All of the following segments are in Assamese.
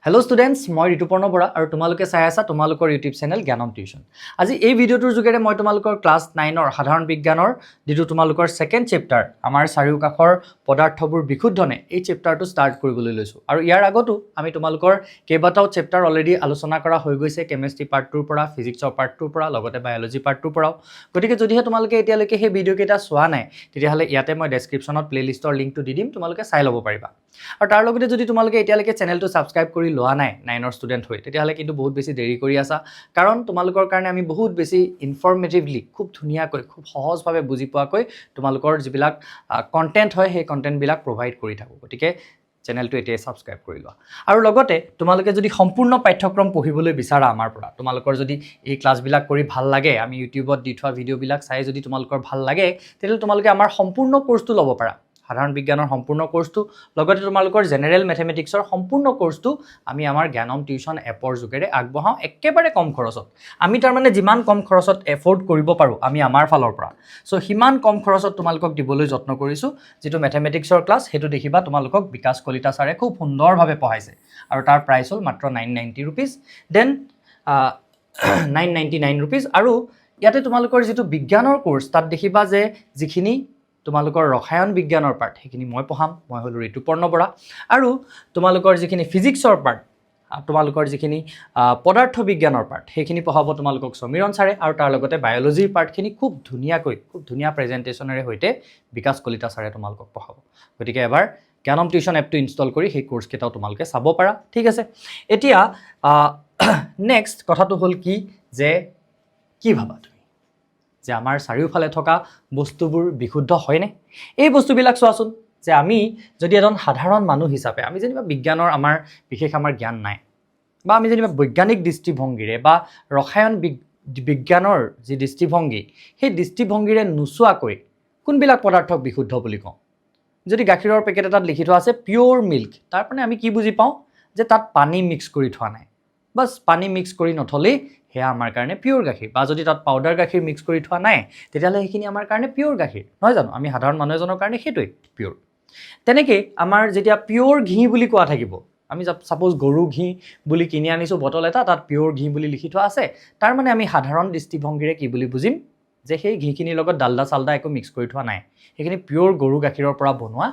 Hello students, মই ঋতুপৰ্ণ বৰা আৰু তোমালোকে চাই আছা তোমালোকৰ ইউটিউব চেনেল জ্ঞানম টিউচন। আজি এই ভিডিঅ'টোৰ যোগেৰে মই তোমালোকৰ ক্লাছ 9ৰ সাধাৰণ বিজ্ঞানৰ যেটো তোমালোকৰ সেকেন্ড চেপ্টাৰ আমাৰ চাৰিওকাষৰ পদাৰ্থবোৰ বিশুদ্ধনে এই চেপ্টাৰটো ষ্টাৰ্ট কৰিবলৈ লৈছো। আৰু ইয়াৰ আগতো আমি তোমালোকৰ কেইবাটাও চেপ্টাৰ অলৰেডি আলোচনা কৰা হৈ গৈছে কেমিষ্ট্ৰি পাৰ্ট 2ৰ পৰা, ফিজিক্সৰ পাৰ্ট 2ৰ পৰা, লগতে বায়োলজি পাৰ্ট 2ৰ পৰাও। গতিকে যদিহে তোমালোকে এতিয়ালৈকে সেই ভিডিঅ' কেইটা চোৱা নাই তেতিয়াহলে ইয়াতে মই ডেসক্ৰিপচনত প্লেলিষ্টৰ লিংকটো দি দিম, তোমালোকে চাই ল'ব পাৰিবা। আৰু তাৰ লগতে যদি তোমালোকে এতিয়ালৈকে চেনেলটো সাবস্ক্ৰাইব কৰি লোৱা নাই 9ৰ ষ্টুডেন্ট হৈ তেতিয়াহলে কিন্তু বহুত বেছি দেৰি কৰি আছা, কাৰণ তোমালোকৰ কাৰণে আমি বহুত বেছি ইনফৰমেটিভলি খুব ধুনীয়াকৈ খুব সহজভাৱে বুজি পোৱাকৈ তোমালোকৰ যিবিলাক কন্টেন্ট হয় সেই কন্টেন্ট বিলাক প্ৰভাইড কৰি থাকো। গতিকে চেনেলটো এতিয়াই সাবস্ক্ৰাইব কৰি লোৱা। আৰু লগতে তোমালোকে যদি সম্পূৰ্ণ পাঠ্যক্ৰম পঢ়িবলৈ বিচাৰা আমাৰ পৰা, তোমালোকৰ যদি এই ক্লাছবিলাক কৰি ভাল লাগে, আমি ইউটিউবত দি থোৱা ভিডিঅ'বিলাক চাই যদি তোমালোকৰ ভাল লাগে তেতিয়াহলে তোমালোকে আমাৰ সম্পূৰ্ণ কোৰ্সটো ল'ব পাৰা। সাধাৰণ বিজ্ঞানৰ সম্পূৰ্ণ কোৰ্সটো, লগতে তোমালোকৰ জেনাৰেল ম্যাথমেটিক্সৰ সম্পূৰ্ণ কোৰ্সটো আমি আমাৰ জ্ঞানম টিউচন এপৰ যোগেৰে আগবঢ়াও একেবাৰে কম খৰচত। আমি তাৰ মানে যিমান কম খৰচত এফৰ্ড কৰিব পাৰো আমি আমাৰ ফালৰ পৰা, সো হিমান কম খৰচত তোমালোকক দিবলৈ যত্ন কৰিছো। যেটো ম্যাথমেটিক্সৰ ক্লাছ হেতু দেখিবা তোমালোকক বিকাশ কলিতা ছাৰে খুব সুন্দৰভাৱে পঢ়াইছে আৰু তাৰ প্ৰাইস হ'ল মাত্ৰ 990 रुपीस, দেন 999 रुपीस। আৰু ইয়াতে তোমালোকৰ যেটো বিজ্ঞানৰ কোৰ্স তাত দেখিবা যে যিখিনি তোমালোকৰ ৰসায়ন বিজ্ঞানৰ পাৰ্ট সেইখিনি মই পঢ়াম, মই হলো ঋতুপৰ্ণ বৰা। আৰু তোমালোকৰ যিখিনি ফিজিক্সৰ পাৰ্ট, তোমালোকৰ যিখিনি পদাৰ্থ বিজ্ঞানৰ পাৰ্ট সেইখিনি পঢ়াব তোমালোকক সমীৰণ ছাৰে। আৰু তাৰ লগতে বায়োলজিৰ পাৰ্টখিনি খুব ধুনীয়া প্ৰেজেন্টেশনেৰে হৈতে বিকাশ কলিতা ছাৰে তোমালোকক পঢ়াব। গতিকে এবাৰ জ্ঞানম টিউচন এপটো ইনষ্টল কৰি সেই কোৰ্স কেইটাও তোমালোকে চাব পাৰা, ঠিক আছে। এতিয়া নেক্সট কথাটো হ'ল কি যে কি ভাবা তুমি যে আমাৰ চাৰিওফালে থকা বস্তুবোৰ বিশুদ্ধ হয়নে? এই বস্তুবিলাক চোৱাচোন, যে আমি যদি এজন সাধাৰণ মানুহ হিচাপে আমি যেনিবা বিজ্ঞানৰ আমাৰ বিশেষ আমাৰ জ্ঞান নাই, বা আমি যেনিবা বৈজ্ঞানিক দৃষ্টিভংগীৰে বা ৰসায়ন বিজ্ঞানৰ যি দৃষ্টিভংগী সেই দৃষ্টিভংগীৰে নুচোৱাকৈ কোনবিলাক পদাৰ্থক বিশুদ্ধ বুলি কওঁ? যদি গাখীৰৰ পেকেট এটাত লিখি থোৱা আছে পিওৰ মিল্ক, তাৰ মানে আমি কি বুজি পাওঁ যে তাত পানী মিক্স কৰি থোৱা নাই, বাস পানী মিক্স কৰি নথলেই হেয়া আমাৰ কাৰণে পিওৰ গাখীৰ। বা যদি তাত পাউডাৰ গাখীৰ মিক্স কৰি থোৱা নাই তেতিয়াহলে সেইখিনি আমাৰ কাৰণে পিওৰ গাখীৰ নহয় জানো? আমি সাধাৰণ মানুহ এজনৰ কাৰণে সেইটোই পিওৰ। তেনেকে আমাৰ যেতিয়া পিওৰ ঘি বুলি কোৱা থাকিব, আমি সাপোজ গৰু ঘি বুলি কিনি আনিছো বটল এটা, তাত পিওৰ ঘি বুলি লিখি থোৱা আছে, তাৰ মানে আমি সাধাৰণ দৃষ্টিভংগীৰে কি বুলি বুজিম যে সেই ঘিখিনিৰ লগত ডালডা চালডা একো মিক্স কৰি থোৱা নাই, সেইখিনি পিওৰ গৰু গাখীৰৰ পৰা বনোৱা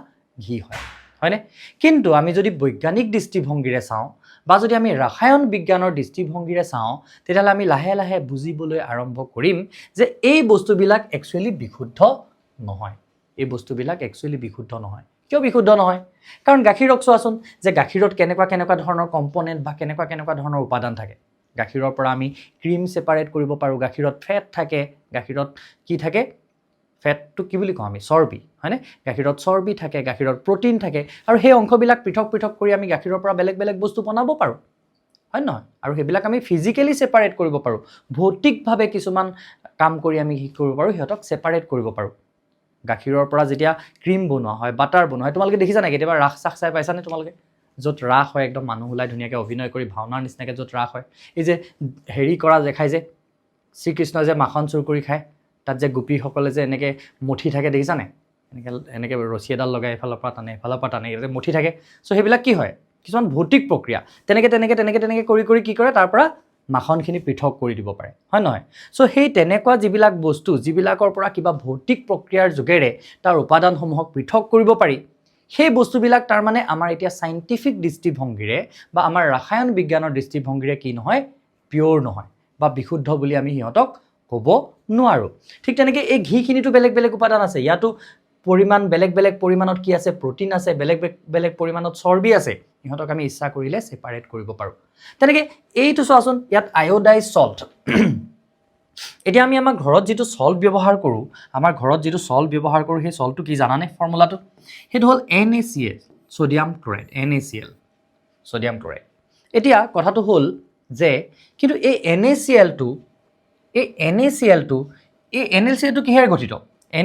ঘি হয়, হয়নে? কিন্তু আমি যদি বৈজ্ঞানিক দৃষ্টিভংগীৰে চাওঁ বা যদি আমি ৰসায়ন বিজ্ঞানৰ দৃষ্টিভংগীৰে চাওঁ তেতিয়াহলে আমি লাহে লাহে বুজিবলৈ আৰম্ভ কৰিম যে এই বস্তুবিলাক একচুয়ালি বিশুদ্ধ নহয়। এই বস্তুবিলাক একচুয়ালি বিশুদ্ধ নহয়। কিয় বিশুদ্ধ নহয়? কাৰণ গাখীৰক চোৱাচোন, যে গাখীৰত কেনেকুৱা ধৰণৰ কম্পোনেন্ট বা কেনেকুৱা ধৰণৰ উপাদান থাকে। গাখীৰৰ পৰা আমি ক্ৰীম সেপাৰেট কৰিব পাৰো, গাখীৰত ফেট থাকে, গাখীৰত কি থাকে? ফেটটো কি বুলি কওঁ আমি? চৰ্বি, হয়নে? গাখীৰত চৰ্বি থাকে, গাখীৰত প্ৰটিন থাকে, আৰু সেই অংশবিলাক পৃথক কৰি আমি গাখীৰৰ পৰা বেলেগ বস্তু বনাব পাৰো, হয় নহয়? আৰু সেইবিলাক আমি ফিজিক্যালি সেপাৰেট কৰিব পাৰো, ভৌতিকভাৱে কিছুমান কাম কৰি আমি কি কৰিব পাৰো, সিহঁতক সেপাৰেট কৰিব পাৰো। গাখীৰৰ পৰা যেতিয়া ক্ৰীম বনোৱা হয়, বাটাৰ বনোৱা হয়, তোমালোকে দেখিছা নাই কেতিয়াবা ৰাস চাখ চাই পাইছানে তোমালোকে? য'ত ৰাস হয় একদম মানুহ ওলাই ধুনীয়াকৈ অভিনয় কৰি ভাওনাৰ নিচিনাকৈ য'ত ৰাস হয়, এই যে হেৰি কৰা দেখাই যে শ্ৰীকৃষ্ণ যে মাখন চুৰ কৰি খায়, তাত যে গোপীসকলে যে এনেকৈ মঠি থাকে দেখিছা নাই? এনেকৈ ৰছী এডাল লগাই এফালৰ পৰা টানে ইয়াতে মঠি থাকে। সো সেইবিলাক কি হয়? কিছুমান ভৌতিক প্ৰক্ৰিয়া। তেনেকৈ কৰি কি কৰে, তাৰ পৰা মাখনখিনি পৃথক কৰি দিব পাৰে, হয় নহয়? সো সেই তেনেকুৱা যিবিলাক বস্তু যিবিলাকৰ পৰা কিবা ভৌতিক প্ৰক্ৰিয়াৰ যোগেৰে তাৰ উপাদানসমূহক পৃথক কৰিব পাৰি, সেই বস্তুবিলাক তাৰ মানে আমাৰ এতিয়া সাইন্টিফিক দৃষ্টিভংগীৰে বা আমাৰ ৰসায়ন বিজ্ঞানৰ দৃষ্টিভংগীৰে কি নহয়? পিওৰ নহয় বা বিশুদ্ধ বুলি আমি সিহঁতক ক'ব নোৱাৰো। ঠিক তেনেকৈ এই ঘিখিনিটো বেলেগ উপাদান আছে, ইয়াতো পৰিমাণ বেলেগ পৰিমাণত কি আছে? প্ৰটিন আছে, বেলেগ পৰিমাণত চৰ্বি আছে, ইহঁতক আমি ইচ্ছা কৰিলে সেপাৰেট কৰিব পাৰো। তেনেকৈ এইটো চোৱাচোন, ইয়াত আয়োডাইজ সল্ট। এতিয়া আমি আমাৰ ঘৰত যিটো সল্ট ব্যৱহাৰ কৰো, সেই সল্টটো কি জানানে? ফৰ্মুলাটো সেইটো হ'ল NaCl, sodium chloride, NaCl, sodium chloride. এতিয়া কথাটো হ'ল যে কিন্তু এই NaCl টো কিহেৰে গঠিত?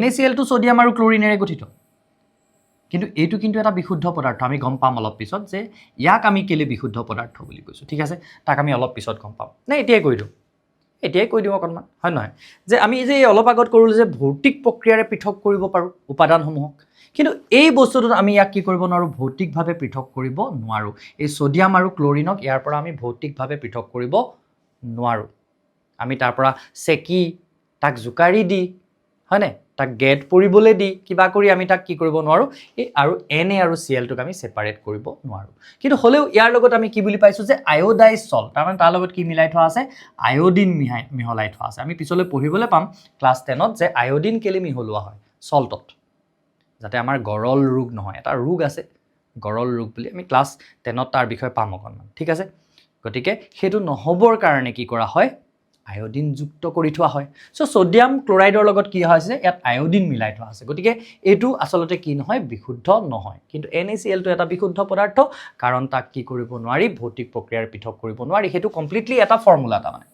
NaCl টো সোডিয়াম আৰু ক্লোৰিনেৰে গঠিত। কিন্তু এইটো কিন্তু এটা বিশুদ্ধ পদাৰ্থ, আমি গম পাম অলপ পিছত যে ইয়াক আমি কেলে বিশুদ্ধ পদাৰ্থ বুলি কৈছো, ঠিক আছে? তাক আমি অলপ পিছত গম পাম। নাই এতিয়াই কৈ দিওঁ অকণমান, হয় নহয়? যে আমি যে অলপ আগত কৰিলো যে ভৌতিক প্ৰক্ৰিয়াৰে পৃথক কৰিব পাৰো উপাদানসমূহক, কিন্তু এই বস্তুটোত আমি ইয়াক কি কৰিব নোৱাৰোঁ ভৌতিকভাৱে পৃথক কৰিব নোৱাৰোঁ এই সোডিয়াম আৰু ক্লৰিনক ইয়াৰ পৰা আমি ভৌতিকভাৱে পৃথক কৰিব নোৱাৰোঁ আমি তাৰ পৰা চেকি তাক জোকাৰি দি হয়নে তাক গেট পৰিবলৈ দি কিবা কৰি আমি তাক কি কৰিব নোৱাৰোঁ এই আৰু Na আৰু Cl টোক আমি সেপাৰেট কৰিব নোৱাৰোঁ কিন্তু হলেও ইয়াৰ লগত আমি কি বুলি পাইছোঁ যে আয়োডাইজ সল্ট তাৰমানে তাৰ লগত কি মিলাই থোৱা আছে আয়োডিন মিহলাই থোৱা আছে আমি পিছলৈ পঢ়িবলৈ পাম ক্লাছ 10ত যে আয়োডিন কেলে মিহলোৱা হয় সল্টত যাতে আমাৰ গৰল ৰোগ নহয় এটা ৰোগ আছে গৰল ৰোগ বুলি আমি ক্লাছ 10ত তাৰ বিষয়ে পাম অকণমান ঠিক আছে গতিকে সেইটো নহবৰ কাৰণে কি কৰা হয় আয়োডিন যুক্ত কৰি থোৱা হয় সো সোডিয়াম ক্লোৰাইডৰ লগত কি হৈছে ইয়াত আয়োডিন মিলাই থোৱা আছে গতিকে এইটো আসলতে কি নহয় বিশুদ্ধ নহয় কিন্তু NaCl টো এটা বিশুদ্ধ পদাৰ্থ কাৰণ তাক কি কৰিব নোৱাৰি ভৌতিক প্ৰক্ৰিয়াৰ পৃথক কৰিব নোৱাৰি হেতু কমপ্লিটলি এটা ফৰ্মুলা এটা মানে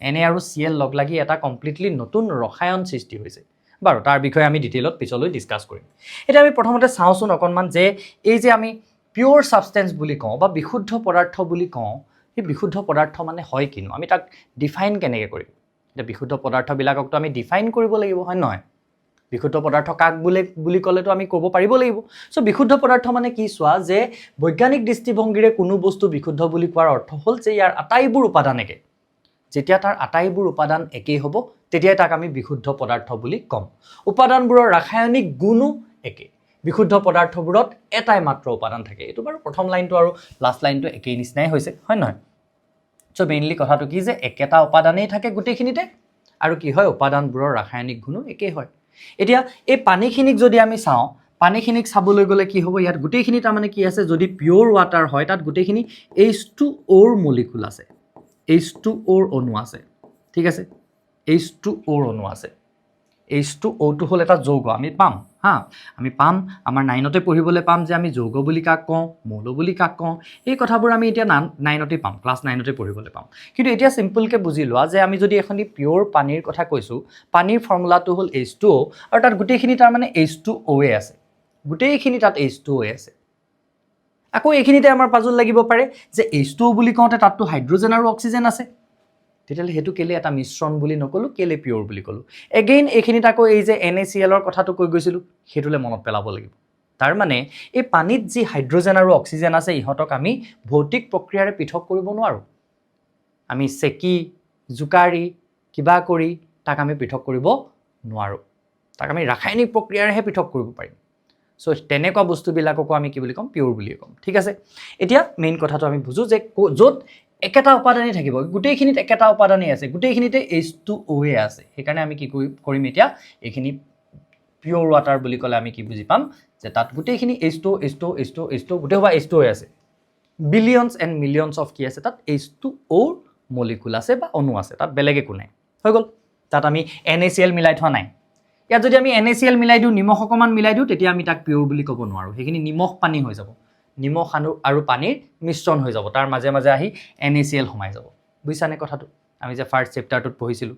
Na আৰু Cl লগ লাগি এটা কমপ্লিটলি নতুন ৰসায়ন সৃষ্টি হৈছে বাৰু তাৰ বিষয়ে আমি ডিটেইলত পিছলৈ ডিসকাস কৰিম এটা আমি প্ৰথমতে চাওঁচোন অকণমান যে এই যে আমি পিওৰ সাবস্টেন্স বুলি কওঁ বা বিশুদ্ধ পদাৰ্থ বুলি কওঁ এই বিশুদ্ধ পদাৰ্থ মানে হয় কিনো আমি তাক ডিফাইন কেনেকৈ কৰিম এটা বিশুদ্ধ পদাৰ্থবিলাককটো আমি ডিফাইন কৰিব লাগিব হয় নহয় বিশুদ্ধ পদাৰ্থ কাক বুলি ক'লেতো আমি ক'ব পাৰিব লাগিব সো বিশুদ্ধ পদাৰ্থ মানে কি চোৱা যে বৈজ্ঞানিক দৃষ্টিভংগীৰে কোনো বস্তু বিশুদ্ধ বুলি কোৱাৰ অৰ্থ হ'ল যে ইয়াৰ আটাইবোৰ উপাদান একে যেতিয়া তাৰ আটাইবোৰ উপাদান একেই হ'ব তেতিয়াই তাক আমি বিশুদ্ধ পদাৰ্থ বুলি ক'ম উপাদানবোৰৰ ৰাসায়নিক গুণো একে বিশুদ্ধ পদাৰ্থবোৰত এটাই মাত্ৰ উপাদান থাকে এটো বাৰু প্ৰথম লাইনটো আৰু লাষ্ট লাইনটো একেই নিচিনাই হৈছে হয় নহয় সো মেইনলি কথাটো কি যে একেটা উপাদানেই থাকে গোটেইখিনিতে আৰু কি হয় উপাদানবোৰৰ ৰাসায়নিক গুণো একেই হয় এতিয়া এই পানীখিনিক যদি আমি চাওঁ পানীখিনিক চাবলৈ গ'লে কি হ'ব ইয়াত গোটেইখিনি তাৰ মানে কি আছে যদি পিওৰ ওয়াটাৰ হয় তাত গোটেইখিনি H2O ৰ মলিকুল আছে H2O ৰ অণু আছে ঠিক আছে H2O ৰ অণু আছে H2O টো হ'ল এটা যৌগ আমি পাম হা আমি পাম আমাৰ 9তে পঢ়িবলৈ পাম যে আমি যৌগ বুলি কাক কওঁ মৌল বুলি কাক কওঁ এই কথাবোৰ আমি এতিয়া 9তে পাম ক্লাছ 9তে পঢ়িবলৈ পাম কিন্তু এতিয়া সিম্পলকে বুজি লোৱা যে আমি যদি এখনি পিওৰ পানীৰ কথা কৈছো পানীৰ ফৰ্মুলাটো হ'ল H2O আৰু তাত গোটেইখিনি তাৰ মানে H2O এ আছে গোটেইখিনি তাত H2O এ আছে আকৌ এইখিনিতে আমাৰ পাজল লাগিব পাৰে যে H2O বুলি কওঁতে তাতটো হাইড্ৰোজেন আৰু অক্সিজেন আছে তেতিয়ালে হেতু কেলে এটা মিশ্ৰণ বুলি নকলো কেলে পিওৰ বুলি কলো এগেইন এইখিনিত আকৌ এই যে NaCl ৰ কথাটো কৈ গৈছিলো হেতুলে মনত পেলাব লাগিব তাৰ মানে এই পানীত যি হাইড্ৰোজেন আৰু অক্সিজেন আছে ইহতক আমি ভৌতিক প্ৰক্ৰিয়াৰে পৃথক কৰিব নোৱাৰো আমি সেকি জুকাৰি কিবা কৰি তাক আমি পৃথক কৰিব নোৱাৰো তাক আমি ৰাসায়নিক প্ৰক্ৰিয়াৰেহে পৃথক কৰিব পাৰিম সো তেনেকুৱা বস্তুবিলাককো আমি কি বুলি কম পিওর বুলি কম ঠিক আছে এতিয়া মেইন কথাটো আমি বুজো যে যত একেটা উপাদানই থাকিব গোটেইখিনিত একেটা উপাদানই আছে গোটেইখিনিতে H2O এ আছে সেইকাৰণে আমি কি কৰিম এতিয়া এইখিনি পিওৰ ওয়াটাৰ বুলি ক'লে আমি কি বুজি পাম যে তাত গোটেইখিনি H2O গোটেই হোৱা H2O আছে বিলিয়নস এন্ড মিলিয়নস অফ কি আছে তাত H2O মলিকুল আছে বা অণু আছে তাত বেলেগ একো নাই হৈ গল তাত আমি NaCl মিলাই থোৱা নাই ইয়াত যদি আমি NaCl মিলাই দিও নিমখ অকমান মিলাই দিও তেতিয়া আমি তাক পিওর বুলি ক'ব নোৱাৰো সেইখিনি নিমখ পানী হৈ যাব নিমখ আৰু পানীৰ মিশ্ৰণ হৈ যাব তাৰ মাজে মাজে আহি NaCl সোমাই যাব বুজিছানে কথাটো আমি যে ফাৰ্স্ট চেপ্টাৰটোত পঢ়িছিলো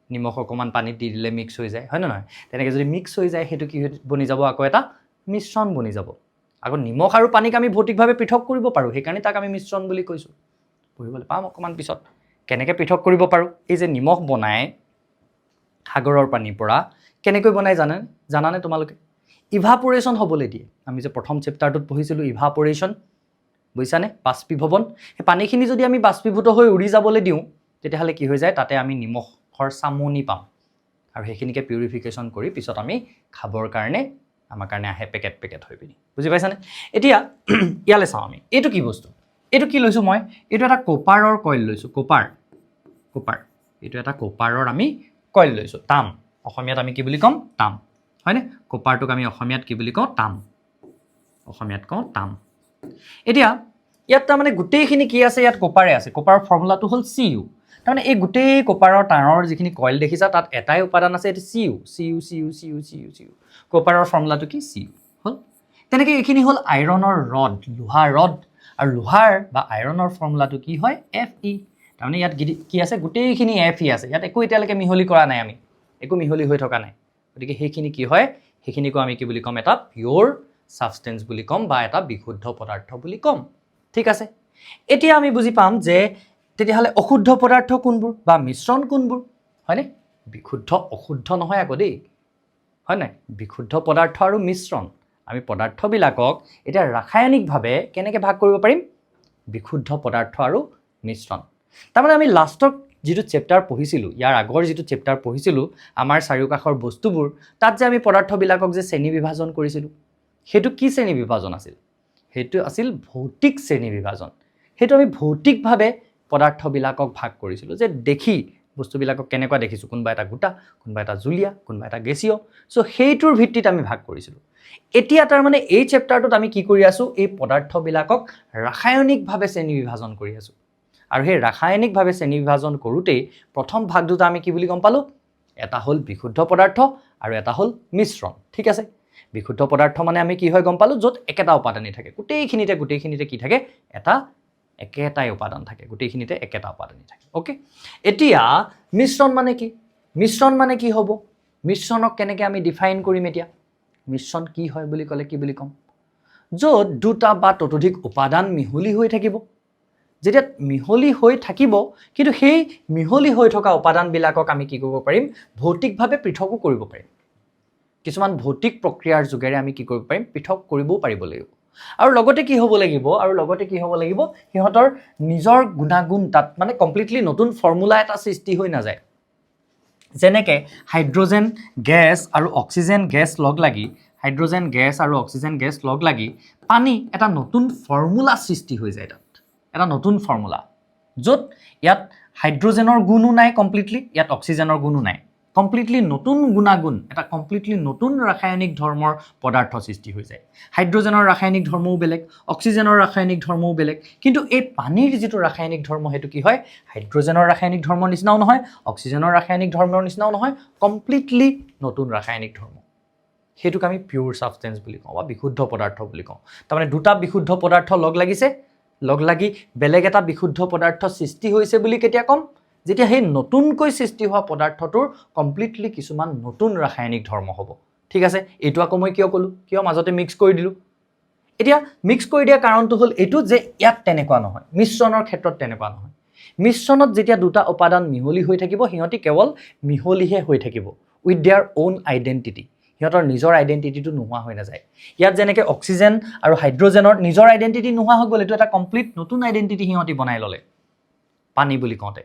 নিমখ অকমান পানীত দি দিলে মিক্স হৈ যায় হয় না নহয় তেনেকৈ যদি মিক্স হৈ যায় হেতু কি বনি যাব আকৌ এটা মিশ্ৰণ বনি যাব আকৌ নিমখ আৰু পানীক আমি ভৌতিকভাৱে পৃথক কৰিব পাৰো সেইকাৰণে তাক আমি মিশ্ৰণ বুলি কৈছো পঢ়িবলৈ পাম অকমান পিছত কেনেকৈ পৃথক কৰিব পাৰো এই যে নিমখ বনায় সাগৰৰ পানীৰ পৰা কেনেকৈ বনায় জানানে তোমালোকে ইভাপোৰেশন হ'বলৈ দিয়ে আমি যে প্ৰথম চেপ্টাৰটোত পঢ়িছিলো ইভাপোৰেশন বুজিছানে বাষ্পীভৱন এই পানীখিনি যদি আমি বাষ্পীভূত হৈ উৰি যাবলৈ দিওঁ তেতিয়াহলে কি হৈ যায় তাতে আমি নিমখৰ চামনি পাম আৰু সেইখিনিকে পিউৰিফিকেশন কৰি পিছত আমি খাবৰ কাৰণে আমাৰ কাৰণে আহে পেকেট হৈ পিনি বুজি পাইছানে এতিয়া ইয়ালে চাও আমি এটো কি বস্তু এটো কি লৈছো মই এটো এটা কপাৰৰ কইল লৈছো কপাৰ এটো এটা কপাৰৰ আমি কইল লৈছো তাম অসমীয়াত আমি কি বুলি কম তাম হয়নে কপাৰটোক আমি অসমীয়াত কি বুলি কওঁ তাম অসমীয়াত কওঁ তাম এতিয়া ইয়াত তাৰ মানে গোটেইখিনি কি আছে ইয়াত কপাৰে আছে কপাৰৰ ফৰ্মুলাটো হ'ল Cu তাৰ মানে এই গোটেই কপাৰৰ তাৰৰ যিখিনি কইল দেখিছা তাত এটাই উপাদান আছে এটো Cu কপাৰৰ ফৰ্মুলাটো কি Cu হল তেনেকৈ এইখিনি হ'ল আইৰণৰ ৰড লোহা ৰড আৰু লোহাৰ বা আইৰণৰ ফৰ্মুলাটো কি হয় Fe তাৰ মানে ইয়াত কি আছে গোটেইখিনি Fe আছে ইয়াত একো এতিয়ালৈকে মিহলি কৰা নাই আমি একো মিহলি হৈ থকা নাই গতিকে সেইখিনি কি হয় সেইখিনিকো আমি কি বুলি কম এটা পিওর সাবস্টেন্স বুলি কম বা এটা বিশুদ্ধ পদাৰ্থ বুলি কম ঠিক আছে এতিয়া আমি বুজি পাম যে তেতিয়াহলে অশুদ্ধ পদাৰ্থ কোনবোৰ বা মিশ্ৰণ কোনবোৰ হয়নে বিশুদ্ধ অশুদ্ধ নহয় আকৌ দেই হয় নাই বিশুদ্ধ পদাৰ্থ আৰু মিশ্ৰণ আমি পদাৰ্থবিলাকক এতিয়া ৰাসায়নিকভাৱে কেনেকৈ ভাগ কৰিব পাৰিম বিশুদ্ধ পদাৰ্থ আৰু মিশ্ৰণ তাৰমানে আমি লাষ্টৰ যিটো চেপ্টাৰ পঢ়িছিলোঁ ইয়াৰ আগৰ যিটো চেপ্টাৰ পঢ়িছিলোঁ আমাৰ চাৰিওকাষৰ বস্তুবোৰ তাত যে আমি পদাৰ্থবিলাকক যে শ্ৰেণী বিভাজন কৰিছিলোঁ সেইটো কি শ্ৰেণী বিভাজন আছিল সেইটো আছিল ভৌতিক শ্ৰেণী বিভাজন সেইটো আমি ভৌতিকভাৱে পদাৰ্থবিলাকক ভাগ কৰিছিলোঁ যে দেখি বস্তুবিলাকক কেনেকুৱা দেখিছোঁ কোনোবা এটা গোটা কোনোবা এটা জুলীয়া কোনোবা এটা গেছীয় সো সেইটোৰ ভিত্তিত আমি ভাগ কৰিছিলোঁ এতিয়া তাৰমানে এই চেপ্টাৰটোত আমি কি কৰি আছোঁ এই পদাৰ্থবিলাকক ৰাসায়নিকভাৱে শ্ৰেণী বিভাজন কৰি আছোঁ আৰু সেই ৰাসায়নিকভাৱে শ্ৰেণী বিভাজন কৰোঁতেই প্ৰথম ভাগ দুটা আমি কি বুলি গম পালোঁ এটা হ'ল বিশুদ্ধ পদাৰ্থ আৰু এটা হ'ল মিশ্ৰণ ঠিক আছে বিশুদ্ধ পদাৰ্থ মানে আমি কি হয় গম পালোঁ য'ত একেটা উপাদানেই থাকে গোটেইখিনিতে কি থাকে এটা একেটাই উপাদান থাকে গোটেইখিনিতে একেটা উপাদানেই থাকে ওকে এতিয়া মিশ্ৰণ মানে কি হ'ব মিশ্ৰণক কেনেকৈ আমি ডিফাইন কৰিম এতিয়া মিশ্ৰণ কি হয় বুলি ক'লে কি বুলি ক'ম য'ত দুটা বা ততোধিক উপাদান মিহলি হৈ থাকিব যেতিয়া মিহলি হৈ থাকিব কিন্তু সেই মিহলি হৈ থকা উপাদানবিলাকক আমি কি কৰিব পাৰিম ভৌতিকভাৱে পৃথকো কৰিব পাৰিম কিছুমান ভৌতিক প্ৰক্ৰিয়াৰ যোগেৰে আমি কি কৰিব পাৰিম পৃথক কৰিবও পাৰিব লাগিব আৰু লগতে কি হ'ব লাগিব সিহঁতৰ নিজৰ গুণাগুণ তাত মানে কমপ্লিটলি নতুন ফৰ্মুলা এটা সৃষ্টি হৈ নাযায় যেনেকে হাইড্ৰোজেন গেছ আৰু অক্সিজেন গেছ লগ লাগি পানী এটা নতুন ফৰ্মুলা সৃষ্টি হৈ যায় তাত এটা নতুন ফৰ্মুলা য'ত ইয়াত হাইড্ৰোজেনৰ গুণো নাই কমপ্লিটলি ইয়াত অক্সিজেনৰ গুণো নাই কমপ্লিটলি নতুন গুণাগুণ এটা কমপ্লিটলি নতুন ৰাসায়নিক ধৰ্মৰ পদাৰ্থ সৃষ্টি হৈ যায় হাইড্ৰোজেনৰ ৰাসায়নিক ধৰ্মও বেলেগ অক্সিজেনৰ ৰাসায়নিক ধৰ্মও বেলেগ কিন্তু এই পানীৰ যিটো ৰাসায়নিক ধৰ্ম সেইটো কি হয় হাইড্ৰোজেনৰ ৰাসায়নিক ধৰ্মৰ নিচিনাও নহয় অক্সিজেনৰ ৰাসায়নিক ধৰ্মৰ নিচিনাও নহয় কমপ্লিটলি নতুন ৰাসায়নিক ধৰ্ম সেইটোক আমি পিউৰ সাবষ্টেন্স বুলি কওঁ বা বিশুদ্ধ পদাৰ্থ বুলি কওঁ তাৰমানে দুটা বিশুদ্ধ পদাৰ্থ লগ লাগি বেলেগ এটা বিশুদ্ধ পদাৰ্থ সৃষ্টি হৈছে বুলি কেতিয়া ক'ম যেতিয়া সেই নতুনকৈ সৃষ্টি হোৱা পদাৰ্থটোৰ কমপ্লিটলি কিছুমান নতুন ৰাসায়নিক ধৰ্ম হ'ব ঠিক আছে এইটো আকৌ মই কিয় ক'লোঁ কিয় মাজতে মিক্স কৰি দিলোঁ এতিয়া মিক্স কৰি দিয়া কাৰণটো হ'ল এইটো যে ইয়াত তেনেকুৱা নহয় মিশ্ৰণৰ ক্ষেত্ৰত তেনেকুৱা নহয় মিশ্ৰণত যেতিয়া দুটা উপাদান মিহলি হৈ থাকিব সিহঁতি কেৱল মিহলিহে হৈ থাকিব উইথ দেয়াৰ ওন আইডেণ্টিটি সিহঁতৰ নিজৰ আইডেণ্টিটিটো নোহোৱা হৈ নাযায় ইয়াত যেনেকৈ অক্সিজেন আৰু হাইড্ৰোজেনৰ নিজৰ আইডেণ্টিটি নোহোৱা হৈ গ'ল এইটো এটা কমপ্লিট নতুন আইডেণ্টিটি সিহঁতি বনাই ল'লে পানী বুলি কওঁতে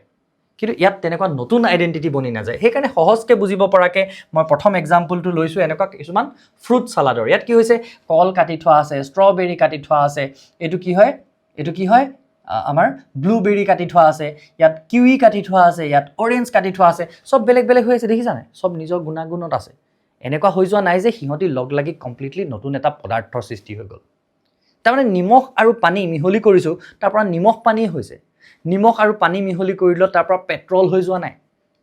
কিন্তু ইয়াত তেনেকুৱা নতুন আইডেণ্টিটি বনি নাযায় সেইকাৰণে সহজকৈ বুজিব পৰাকৈ মই প্ৰথম এক্সাম্পলটো লৈছোঁ এনেকুৱা কিছুমান ফ্ৰুট চালাডৰ ইয়াত কি হৈছে কল কাটি থোৱা আছে ষ্ট্ৰবেৰী কাটি থোৱা আছে এইটো কি হয় আমাৰ ব্লুবেৰী কাটি থোৱা আছে ইয়াত কিউই কাটি থোৱা আছে ইয়াত অৰেঞ্জ কাটি থোৱা আছে সব বেলেগ বেলেগ হৈ আছে দেখিছানে সব নিজৰ গুণাগুণত আছে এনেকুৱা হৈ যোৱা নাই যে সিহঁতি লগ লাগি কমপ্লিটলি নতুন এটা পদাৰ্থৰ সৃষ্টি হৈ গ'ল তাৰমানে নিমখ আৰু পানী মিহলি কৰিছোঁ তাৰ পৰা নিমখ পানী হৈছে নিমখ আৰু পানী মিহলি কৰিলে তাৰ পৰা পেট্ৰল হৈ যোৱা নাই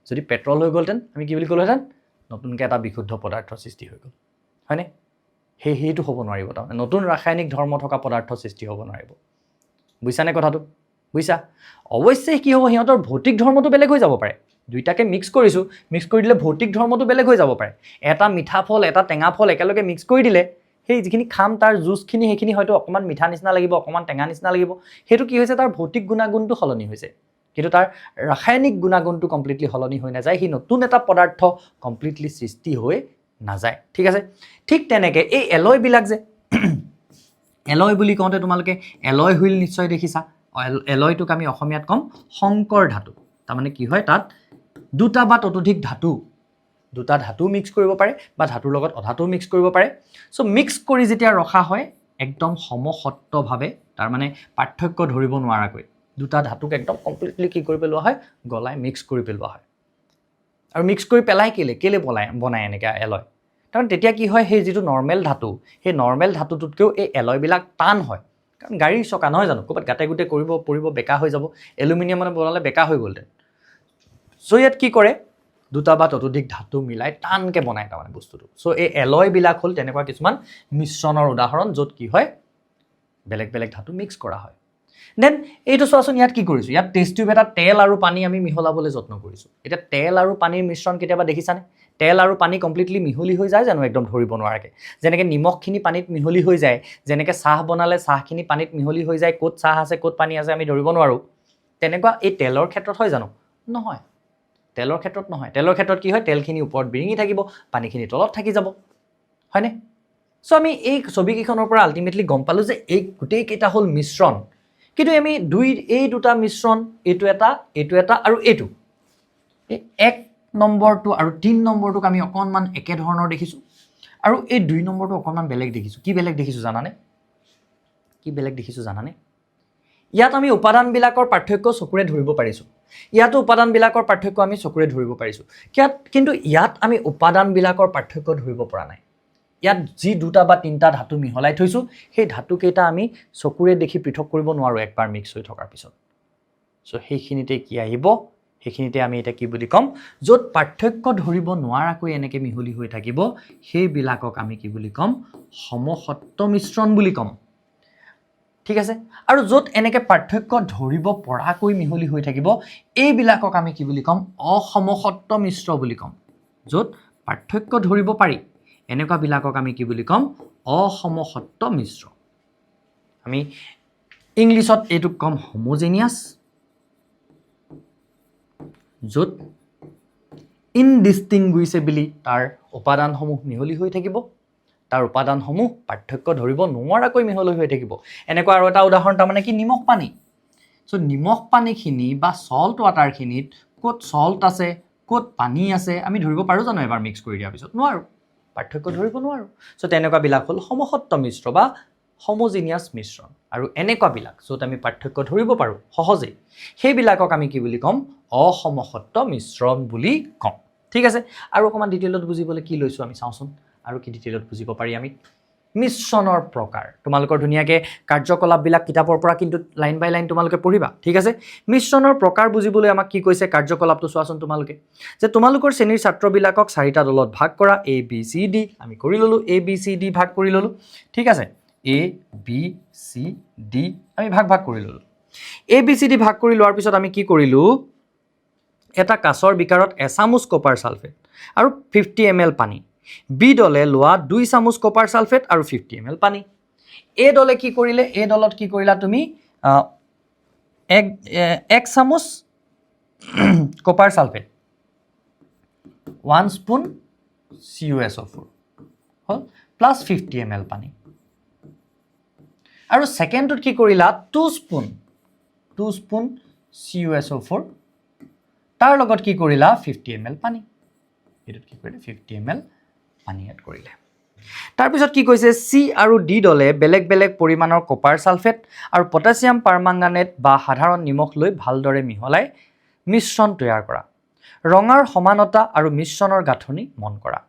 যদি পেট্ৰল হৈ গ'লহেঁতেন আমি কি বুলি ক'লোহেঁতেন নতুনকৈ এটা বিশুদ্ধ পদাৰ্থৰ সৃষ্টি হৈ গ'ল হয়নে সেইটো হ'ব নোৱাৰিব তাৰমানে নতুন ৰাসায়নিক ধৰ্ম থকা পদাৰ্থ সৃষ্টি হ'ব নোৱাৰিব বুজিছানে কথাটো বুজিছা অৱশ্যে কি হ'ব সিহঁতৰ ভৌতিক ধৰ্মটো বেলেগ হৈ যাব পাৰে দুইটাকে মিক্স কৰিছোঁ মিক্স কৰি দিলে ভৌতিক ধৰ্মটো বেলেগ হৈ যাব পাৰে এটা মিঠা ফল এটা টেঙা ফল একেলগে মিক্স কৰি দিলে সেই যিখিনি খাম তাৰ জুচখিনি সেইখিনি হয়তো অকণমান মিঠা নিচিনা লাগিব অকণমান টেঙা নিচিনা লাগিব সেইটো কি হৈছে তাৰ ভৌতিক গুণাগুণটো সলনি হৈছে কিন্তু তাৰ ৰাসায়নিক গুণাগুণটো কমপ্লিটলি সলনি হৈ নাযায় সি নতুন এটা পদাৰ্থ কমপ্লিটলি সৃষ্টি হৈ নাযায় ঠিক আছে ঠিক তেনেকৈ এই এলয়বিলাক যে এলয় বুলি কওঁতে তোমালোকে এলয় হুইল নিশ্চয় দেখিছা এলয়টোক আমি অসমীয়াত ক'ম সংকৰ ধাতু তাৰমানে কি হয় তাত দুটা বা ততোধিক দুটা ধাতু মিক্স কৰিব পাৰে বা ধাতুৰ লগত অধাতুও মিক্স কৰিব পাৰে সো মিক্স কৰি যেতিয়া ৰখা হয় একদম সমসত্বভাৱে তাৰ মানে পাৰ্থক্য ধৰিব নোৱাৰাকৈ দুটা ধাতুক একদম কমপ্লিটলি কি কৰি পেলোৱা হয় গলাই মিক্স কৰি পেলোৱা হয় আৰু মিক্স কৰি পেলাই কেলে বনায় এনেকৈ এলয় কাৰণ তেতিয়া কি হয় সেই যিটো নৰ্মেল ধাতু সেই নৰ্মেল ধাতুটোতকৈও এই এলয়বিলাক টান হয় কাৰণ গাড়ীৰ চকা নহয় জানো ক'ৰবাত গাতে গোটে পৰিব বেকা হৈ যাব এলুমিনিয়ামত বনালে বেকা হৈ গ'লহেঁতেন সো ইয়াত কি কৰে দুটা বা ততোধিক ধাতু মিলাই টানকৈ বনায় তাৰমানে বস্তুটো সো এই এলয়বিলাক হ'ল তেনেকুৱা কিছুমান মিশ্ৰণৰ উদাহৰণ য'ত কি হয় বেলেগ বেলেগ ধাতু মিক্স কৰা হয় দেন এইটো চোৱাচোন ইয়াত কি কৰিছোঁ ইয়াত টেষ্ট টিউব এটা তেল আৰু পানী আমি মিহলাবলৈ যত্ন কৰিছোঁ এতিয়া তেল আৰু পানীৰ মিশ্ৰণ কেতিয়াবা দেখিছানে তেল আৰু পানী কমপ্লিটলি মিহলি হৈ যায় জানো একদম ধৰিব নোৱাৰাকৈ যেনেকৈ নিমখখিনি পানীত মিহলি হৈ যায় যেনেকৈ চাহ বনালে চাহখিনি পানীত মিহলি হৈ যায় ক'ত চাহ আছে ক'ত পানী আছে আমি ধৰিব নোৱাৰোঁ তেনেকুৱা এই তেলৰ ক্ষেত্ৰত হয় জানো নহয় তেলৰ ক্ষেত্ৰত কি হয় তেলখিনি ওপৰত বিৰিঙি থাকিব পানীখিনি তলত থাকি যাব হয়নে সো আমি এই ছবিকেইখনৰ পৰা আল্টিমেটলি গম পালোঁ যে এই গোটেইকেইটা হ'ল মিশ্ৰণ কিন্তু আমি এই দুটা মিশ্ৰণ এইটো এটা আৰু এইটো এই 1 নম্বৰটো আৰু 3 নম্বৰটোক আমি অকণমান একে ধৰণৰ দেখিছোঁ আৰু এই 2 নম্বৰটো অকণমান বেলেগ দেখিছোঁ কি বেলেগ দেখিছোঁ জানানে ইয়াত আমি উপাদানবিলাকৰ পাৰ্থক্য চকুৰে ধৰিব পাৰিছোঁ ইয়াতো উপাদানবিলাকৰ পাৰ্থক্য আমি চকুৰে ধৰিব পাৰিছোঁ কিন্তু ইয়াত আমি উপাদানবিলাকৰ পাৰ্থক্য ধৰিব পৰা নাই ইয়াত যি দুটা বা তিনিটা ধাতু মিহলাই থৈছোঁ সেই ধাতুকেইটা আমি চকুৰে দেখি পৃথক কৰিব নোৱাৰোঁ একবাৰ মিক্স হৈ থকাৰ পিছত সো সেইখিনিতে কি আহিব সেইখিনিতে আমি এটা কি বুলি ক'ম য'ত পাৰ্থক্য ধৰিব নোৱাৰাকৈ এনেকৈ মিহলি হৈ থাকিব সেইবিলাকক আমি কি বুলি ক'ম সমসত্ব মিশ্ৰণ বুলি ক'ম ঠিক আছে আৰু য'ত এনেকৈ পাৰ্থক্য ধৰিব পৰাকৈ মিহলি হৈ থাকিব এইবিলাকক আমি কি বুলি ক'ম অসমসত্ব মিশ্ৰ বুলি ক'ম য'ত পাৰ্থক্য ধৰিব পাৰি এনেকুৱাবিলাকক আমি কি বুলি ক'ম অসমসত্ব মিশ্ৰ আমি ইংলিছত এইটোক ক'ম হোমোজেনিয়াছ য'ত ইনডিষ্টিংগুইছেবলি তাৰ উপাদানসমূহ মিহলি হৈ থাকিব তাৰ উপাদানসমূহ পাৰ্থক্য ধৰিব নোৱাৰাকৈ মিহলি হৈ থাকিব এনেকুৱা আৰু এটা উদাহৰণ তাৰমানে কি নিমখ পানী সো নিমখ পানীখিনি বা সল্ট ৱাটাৰখিনিত ক'ত সল্ট আছে ক'ত পানী আছে আমি ধৰিব পাৰোঁ জানো এবাৰ মিক্স কৰি দিয়াৰ পিছত নোৱাৰোঁ পাৰ্থক্য ধৰিব নোৱাৰোঁ সো তেনেকুৱাবিলাক হ'ল সমসত্ব মিশ্ৰ বা হোমোজেনিয়াছ মিশ্ৰণ আৰু এনেকুৱাবিলাক য'ত আমি পাৰ্থক্য ধৰিব পাৰোঁ সহজেই সেইবিলাকক আমি কি বুলি ক'ম অসমসত্ব মিশ্ৰণ বুলি ক'ম ঠিক আছে আৰু অকণমান ডিটেইলত বুজিবলৈ কি লৈছোঁ আমি চাওঁচোন আৰু কি ডিটেইলত বুজিব পাৰি আমি মিশ্ৰণৰ প্ৰকাৰ তোমালোকৰ ধুনীয়াকৈ কাৰ্যকলাপবিলাক কিতাপৰ পৰা কিন্তু লাইন বাই লাইন তোমালোকে পঢ়িবা ঠিক আছে মিশ্ৰণৰ প্ৰকাৰ বুজিবলৈ আমাক কি কৈছে কাৰ্যকলাপটো চোৱাচোন তোমালোকে যে তোমালোকৰ শ্ৰেণীৰ ছাত্ৰবিলাকক 4টা দলত ভাগ কৰা A B C D আমি কৰি ল'লোঁ A B C D ভাগ কৰি ল'লোঁ ঠিক আছে A B C D আমি ভাগ কৰি ল'লোঁ A B C D ভাগ কৰি লোৱাৰ পিছত আমি কি কৰিলোঁ এটা কাঁচৰ বিকাৰত এচামুচ কপাৰ ছালফেট আৰু 50 ml পানী বি দলে লোৱা 2 চামুচ কপাৰ ছালফেট আৰু 50 ml পানী এ দলে কি কৰিলে এ দলত কি কৰিলা তুমি এক চামুচ কপাৰ ছালফেট 1 স্পুন CuSO4 হ'ল প্লাস 50 ml পানী আৰু সেকেন্ডত কি কৰিলা 2 স্পুন CuSO4 তাৰ লগত কি কৰিলা 50 ml পানী এটোত কি কৰিলে 50 ml পানী এড কৰিলে তাৰ পিছত কি কৈছে সি আৰু ডি দলে বেলেগ বেলেগ পৰিমাণৰ কপাৰ ছালফেট আৰু পটাছিয়াম পাৰমাংগানেট বা সাধাৰণ নিমখ লৈ ভালদৰে মিহলাই মিশ্ৰণ তৈয়াৰ কৰা ৰঙৰ সমানতা আৰু মিশ্ৰণৰ গাঁথনি মন কৰা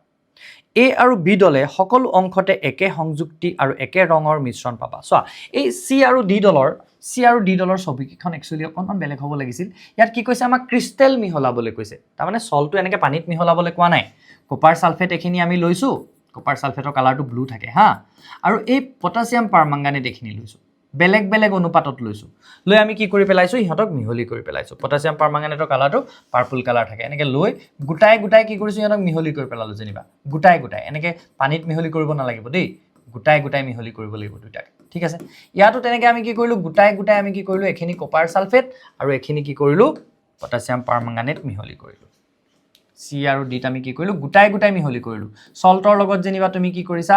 এ আৰু বি দলে সকলো অংশতে একে সংযুক্তি আৰু একে ৰঙৰ মিশ্ৰণ পাবা চোৱা এই সি আৰু ডি দলৰ ছবিকেইখন একচুৱেলি অকণমান বেলেগ হ'ব লাগিছিল ইয়াত কি কৈছে আমাক ক্ৰিষ্টেল মিহলাবলৈ কৈছে তাৰমানে সল্টটো এনেকৈ পানীত মিহলাবলৈ কোৱা নাই কপাৰ ছালফেট এখিনি আমি লৈছোঁ কপাৰ ছালফেটৰ কালাৰটো ব্লু থাকে হা আৰু এই পটাছিয়াম পাৰমাংগানেট এখিনি লৈছোঁ বেলেগ বেলেগ অনুপাতত লৈছোঁ লৈ আমি কি কৰি পেলাইছোঁ ইহঁতক মিহলি কৰি পেলাইছোঁ পটাছিয়াম পাৰমাংগানেটৰ কালাৰটো পাৰ্পল কালাৰ থাকে এনেকৈ লৈ গোটাই কি কৰিছোঁ ইহঁতক মিহলি কৰি পেলালোঁ যেনিবা গোটাই এনেকৈ পানীত মিহলি কৰিব নালাগিব দেই গোটাই মিহলি কৰিব লাগিব দুটাক ঠিক আছে ইয়াতো তেনেকৈ আমি কি কৰিলোঁ গোটাই আমি কি কৰিলোঁ এখিনি কপাৰ ছালফেট আৰু এখিনি কি কৰিলোঁ পটাছিয়াম পাৰমাংগানেট মিহলি কৰিলোঁ সি আৰু ডিত আমি কি কৰিলোঁ গোটাই মিহলি কৰিলোঁ সল্টৰ লগত যেনিবা তুমি কি কৰিছা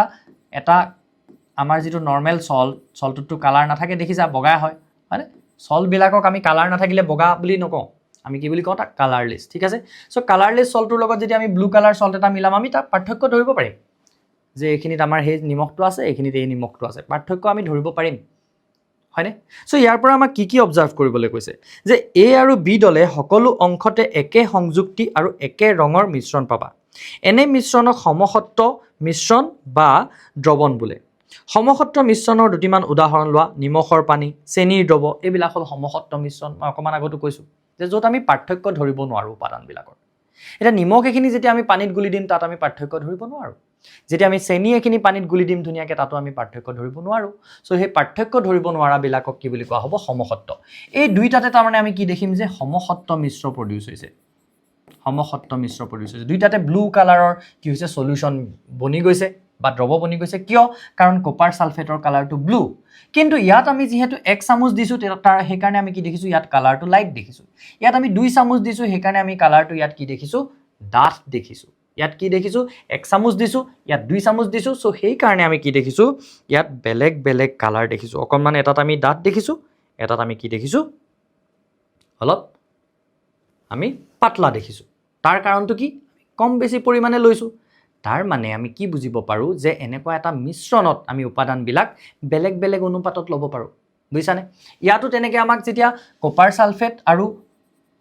এটা আমাৰ যিটো নৰ্মেল সল্টটো কালাৰ নাথাকে দেখিছা বগা হয় হয়নে সল্টবিলাকক আমি কালাৰ নাথাকিলে বগা বুলি নকওঁ আমি কি বুলি কওঁ তাক কালাৰলেছ ঠিক আছে সো কালাৰলেছ সল্টৰ লগত যদি আমি ব্লু কালাৰ সল্ট এটা মিলাম আমি তাক পাৰ্থক্য ধৰিব পাৰিম যে এইখিনিত আমাৰ সেই নিমখটো আছে এইখিনিত এই নিমখটো আছে পাৰ্থক্য আমি ধৰিব পাৰিম হয়নে সো ইয়াৰ পৰা আমাক কি অবজাৰ্ভ কৰিবলৈ কৈছে যে এ আৰু বি দলে সকলো অংশতে একে সংযুক্তি আৰু একে ৰঙৰ মিশ্ৰণ পাবা এনে মিশ্ৰণক সমসত্ব মিশ্ৰণ বা দ্ৰৱণ বোলে সমসত্ব মিশ্ৰণৰ দুটিমান উদাহৰণ লোৱা নিমখৰ পানী চেনিৰ দ্ৰৱ এইবিলাক হ'ল সমসত্ব মিশ্ৰণ মই অকণমান আগতো কৈছোঁ যে য'ত আমি পাৰ্থক্য ধৰিব নোৱাৰোঁ উপাদানবিলাকৰ এটা নিমখ এখিনি যেতিয়া আমি পানীত গুলি দিম তাত আমি পাৰ্থক্য ধৰিব নোৱাৰোঁ যেতিয়া আমি চেনি এখিনি পানীত গুলি দিম ধুনীয়াকৈ তাতো আমি পাৰ্থক্য ধৰিব নোৱাৰোঁ সো সেই পাৰ্থক্য ধৰিব নোৱাৰাবিলাকক কি বুলি কোৱা হ'ব সমসত্ব এই দুইটাতে তাৰমানে আমি কি দেখিম যে সমসত্ব মিশ্ৰ প্ৰডিউচ হৈছে দুইটাতে ব্লু কালাৰৰ কি হৈছে সলিউশ্যন বনি গৈছে বা দ্ৰৱ বনি গৈছে কিয় কাৰণ কপাৰ ছালফেটৰ কালাৰটো ব্লু কিন্তু ইয়াত আমি যেহেতু 1 চামুচ দিছোঁ তাৰ সেইকাৰণে আমি কি দেখিছোঁ ইয়াত কালাৰটো লাইট দেখিছোঁ ইয়াত আমি 2 চামুচ দিছোঁ সেইকাৰণে আমি কালাৰটো ইয়াত কি দেখিছোঁ ডাঠ দেখিছোঁ ইয়াত কি দেখিছোঁ 1 চামুচ দিছোঁ, ইয়াত 2 চামুচ দিছোঁ। চ' সেইকাৰণে আমি কি দেখিছোঁ ইয়াত বেলেগ বেলেগ কালাৰ দেখিছোঁ। অকণমান এটাত আমি ডাঠ দেখিছোঁ, এটাত আমি কি দেখিছোঁ অলপ আমি পাতলা দেখিছোঁ। তাৰ কাৰণটো কি কম বেছি পৰিমাণে লৈছোঁ। তাৰ মানে আমি কি বুজিব পাৰোঁ যে এনেকুৱা এটা মিশ্ৰণত আমি উপাদানবিলাক বেলেগ বেলেগ অনুপাতত ল'ব পাৰোঁ। বুজিছানে? ইয়াতো তেনেকৈ আমাক যেতিয়া কপাৰ ছালফেট আৰু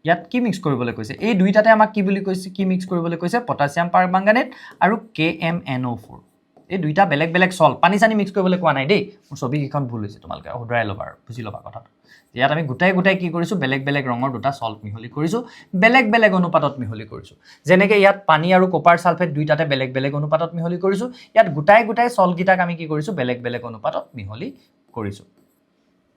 ইয়াত কি মিক্স কৰিবলৈ কৈছে, এই দুইটাতে আমাক কি বুলি কৈছে, কি মিক্স কৰিবলৈ কৈছে, পটাছিয়াম পাৰমাংগানেট আৰু KMnO4। এই দুইটা বেলেগ বেলেগ চল্ট, পানী চানী মিক্স কৰিবলৈ কোৱা নাই দেই, মোৰ ছবিকেইখন ভুল হৈছে, তোমালোকে শুধৰাই ল'বা আৰু বুজি ল'বা কথাটো। ইয়াত আমি গোটাই গোটাই কি কৰিছোঁ বেলেগ বেলেগ ৰঙৰ দুটা চল্ট মিহলি কৰিছোঁ, বেলেগ বেলেগ অনুপাতত মিহলি কৰিছোঁ। যেনেকৈ ইয়াত পানী আৰু কপাৰ ছালফেট দুইটাতে বেলেগ বেলেগ অনুপাতত মিহলি কৰিছোঁ, ইয়াত গোটাই গোটাই চল্টকেইটাক আমি কি কৰিছোঁ বেলেগ বেলেগ অনুপাতত মিহলি কৰিছোঁ।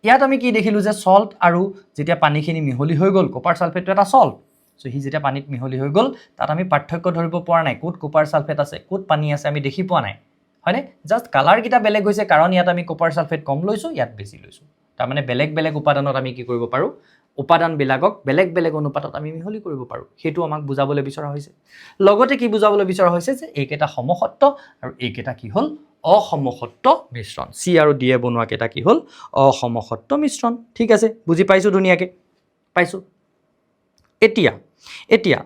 ইয়াত আমি কি দেখিলোঁ যে চল্ট আৰু যেতিয়া পানীখিনি মিহলি হৈ গ'ল, কপাৰ ছালফেটটো এটা চল্ট, চ' সি যেতিয়া পানীত মিহলি হৈ গ'ল তাত আমি পাৰ্থক্য ধৰিব পৰা নাই, ক'ত কপাৰ ছালফেট আছে ক'ত পানী আছে আমি দেখি পোৱা নাই, হয়নে? জাষ্ট কালাৰকেইটা বেলেগ হৈছে কাৰণ ইয়াত আমি কপাৰ ছালফেট কম লৈছোঁ, ইয়াত বেছি লৈছোঁ। তাৰমানে বেলেগ বেলেগ উপাদানত আমি কি কৰিব পাৰোঁ, উপাদানবিলাকক বেলেগ বেলেগ অনুপাতত আমি মিহলি কৰিব পাৰোঁ। সেইটো আমাক বুজাবলৈ বিচৰা হৈছে। লগতে কি বুজাবলৈ বিচৰা হৈছে যে এইকেইটা সমসত্ব আৰু এইকেইটা কি হ'ল অসমসত্ব মিশ্ৰণ। চি আৰু ডিয়ে বনোৱা কেইটা কি হ'ল অসমসত্ব মিশ্ৰণ। ঠিক আছে, বুজি পাইছোঁ ধুনীয়াকৈ পাইছোঁ। এতিয়া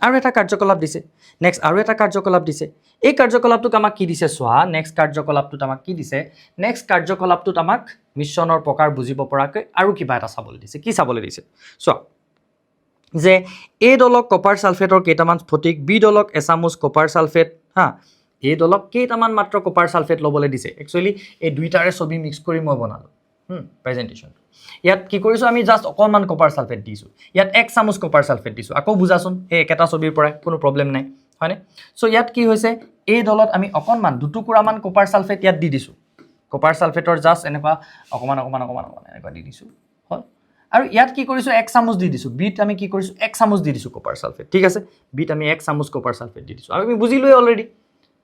আৰু এটা কাৰ্যকলাপ দিছে, নেক্সট আৰু এটা কাৰ্যকলাপ দিছে। এই কাৰ্যকলাপটোক আমাক কি দিছে চোৱা, নেক্সট কাৰ্যকলাপটোত আমাক কি দিছে, নেক্সট কাৰ্যকলাপটোত আমাক মিশ্ৰণৰ প্ৰকাৰ বুজিব পৰাকৈ আৰু কিবা এটা চাবলৈ দিছে। কি চাবলৈ দিছে চোৱা, যে এ দলক কপাৰ ছালফেটৰ কেইটামান স্ফটিক, বি দলক এচামুচ কপাৰ ছালফেট, হা, এই দলক কেইটামান মাত্ৰ কপাৰ ছালফেট ল'বলৈ দিছে। একচুৱেলি এই দুইটাৰে ছবি মিক্স কৰি মই বনালোঁ প্ৰেজেণ্টেশ্যন। ইয়াত কি কৰিছোঁ আমি জাষ্ট অকণমান কপাৰ ছালফেট দিছোঁ, ইয়াত 1 চামুচ কপাৰ ছালফেট দিছোঁ। আকৌ বুজাচোন সেই একেটা ছবিৰ পৰাই, কোনো প্ৰব্লেম নাই, হয়নে? চ' ইয়াত কি হৈছে এই দলত আমি অকণমান দুটুকুৰামান কপাৰ ছালফেট ইয়াত দি দিছোঁ। কপাৰ ছালফেটৰ জাষ্ট এনেকুৱা অকণমান এনেকুৱা দি দিছোঁ, হয়। আৰু ইয়াত কি কৰিছোঁ 1 চামুচ দি দিছোঁ। বিট আমি কি কৰিছোঁ 1 চামুচ দি দিছোঁ কপাৰ ছালফেট। ঠিক আছে, বিট আমি 1 চামুচ কপাৰ ছালফেট দি দিছোঁ। আৰু আমি বুজিলোৱে অলৰেডি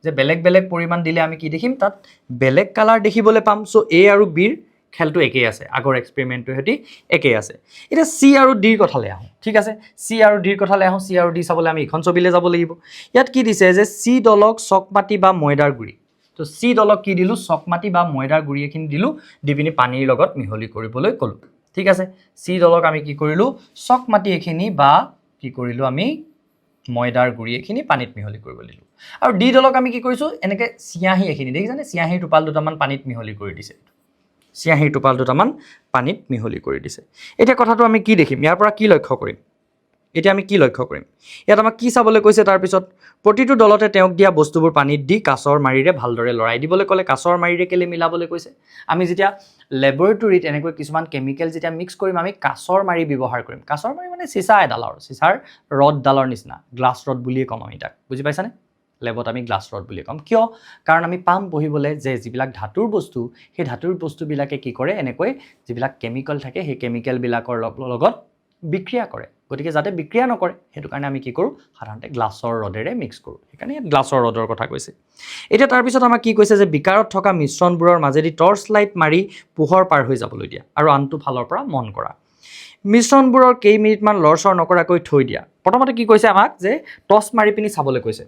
যে বেলেগ বেলেগ পৰিমাণ দিলে আমি কি দেখিম, তাত বেলেগ কালাৰ দেখিবলৈ পাম। চ' এ আৰু বিৰ খেলটো একেই আছে, আগৰ এক্সপেৰিমেণ্টটোৰ সৈতে একেই আছে। এতিয়া চি আৰু ডিৰ কথালৈ আহোঁ। ঠিক আছে, চি আৰু ডিৰ কথালৈ আহোঁ। চি আৰু ডি চাবলৈ আমি ইখন ছবিলৈ যাব লাগিব। ইয়াত কি দিছে যে চি দলক চকমাটি বা ময়দাৰ গুড়ি, তো চি দলক কি দিলোঁ চকমাটি বা ময়দাৰ গুড়ি এখিনি দিলোঁ, দি পিনি পানীৰ লগত মিহলি কৰিবলৈ ক'লোঁ। ঠিক আছে, চি দলক আমি কি কৰিলোঁ চকমাটি এখিনি বা কি কৰিলোঁ আমি ময়দাৰ গুড়ি এখিনি পানীত মিহলি কৰিবলৈ দিলোঁ। আৰু ডি দলক আমি কি কৰিছোঁ এনেকৈ চিয়াঁহী এখিনি, দেখিছানে চিয়াঁহীৰ টোপাল দুটামান পানীত মিহলি কৰি দিছে। চিয়াঁহীৰ টোপাল দুটামান পানীত মিহলি কৰি দিছে। এতিয়া কথাটো আমি কি দেখিম, ইয়াৰ পৰা কি লক্ষ্য কৰিম, এতিয়া আমি কি লক্ষ্য কৰিম, ইয়াত আমাক কি চাবলৈ কৈছে, তাৰপিছত প্ৰতিটো দলতে তেওঁক দিয়া বস্তুবোৰ পানীত দি কাঁচৰ মাৰিৰে ভালদৰে লৰাই দিবলৈ ক'লে। কাঁচৰ মাৰিৰে কেলৈ মিলাবলৈ কৈছে, আমি যেতিয়া লেবৰেটৰীত এনেকৈ কিছুমান কেমিকেল যেতিয়া মিক্স কৰিম আমি কাঁচৰ মাৰি ব্যৱহাৰ কৰিম। কাঁচৰ মাৰি মানে চিচা এডালৰ, চিচাৰ ৰডডালৰ নিচিনা, গ্লাছ ৰড বুলিয়ে ক'ম আমি তাক, বুজি পাইছানে? লেবত আমি গ্লাছ ৰড বুলি ক'ম। কিয়? কাৰণ আমি পাম পঢ়িবলৈ যে যিবিলাক ধাতুৰ বস্তু, সেই ধাতুৰ বস্তুবিলাকে কি কৰে, এনেকৈ যিবিলাক কেমিকেল থাকে সেই কেমিকেলবিলাকৰ লগত বিক্ৰিয়া কৰে। গতিকে যাতে বিক্ৰিয়া নকৰে সেইটো কাৰণে আমি কি কৰোঁ, সাধাৰণতে গ্লাছৰ ৰডেৰে মিক্স কৰোঁ। সেইকাৰণে ইয়াত গ্লাছৰ ৰডৰ কথা কৈছে। এতিয়া তাৰপিছত আমাক কি কৈছে যে বিকাৰত থকা মিশ্ৰণবোৰৰ মাজেদি টৰ্চ লাইট মাৰি পোহৰ পাৰ হৈ যাবলৈ দিয়া আৰু আনটো ফালৰ পৰা মন কৰা। মিশ্ৰণবোৰৰ কেইমিনিটমান লৰচৰ নকৰাকৈ থৈ দিয়া। প্ৰথমতে কি কৈছে আমাক যে টৰ্চ মাৰি পিনি চাবলৈ কৈছে।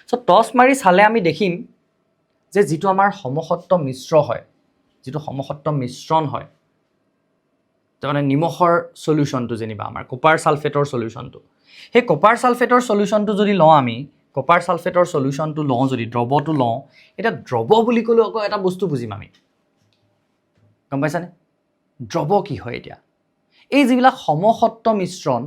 চ' টৰ্চ মাৰি চালে আমি দেখিম যে যিটো আমাৰ সমসত্ব মিশ্ৰ হয়, যিটো সমসত্ব মিশ্ৰণ হয়, তাৰমানে নিমখৰ চলিউশ্যনটো যেনিবা আমাৰ কপাৰ ছালফেটৰ চলিউশ্যনটো, সেই কপাৰ ছালফেটৰ চলিউশ্যনটো যদি লওঁ আমি, কপাৰ ছালফেটৰ চলিউশ্যনটো লওঁ যদি, দ্ৰৱটো লওঁ, এতিয়া দ্ৰৱ বুলি ক'লেও আকৌ এটা বস্তু বুজিম আমি, গম পাইছানে? দ্ৰৱ কি হয় এতিয়া, এই যিবিলাক সমসত্ব মিশ্ৰণ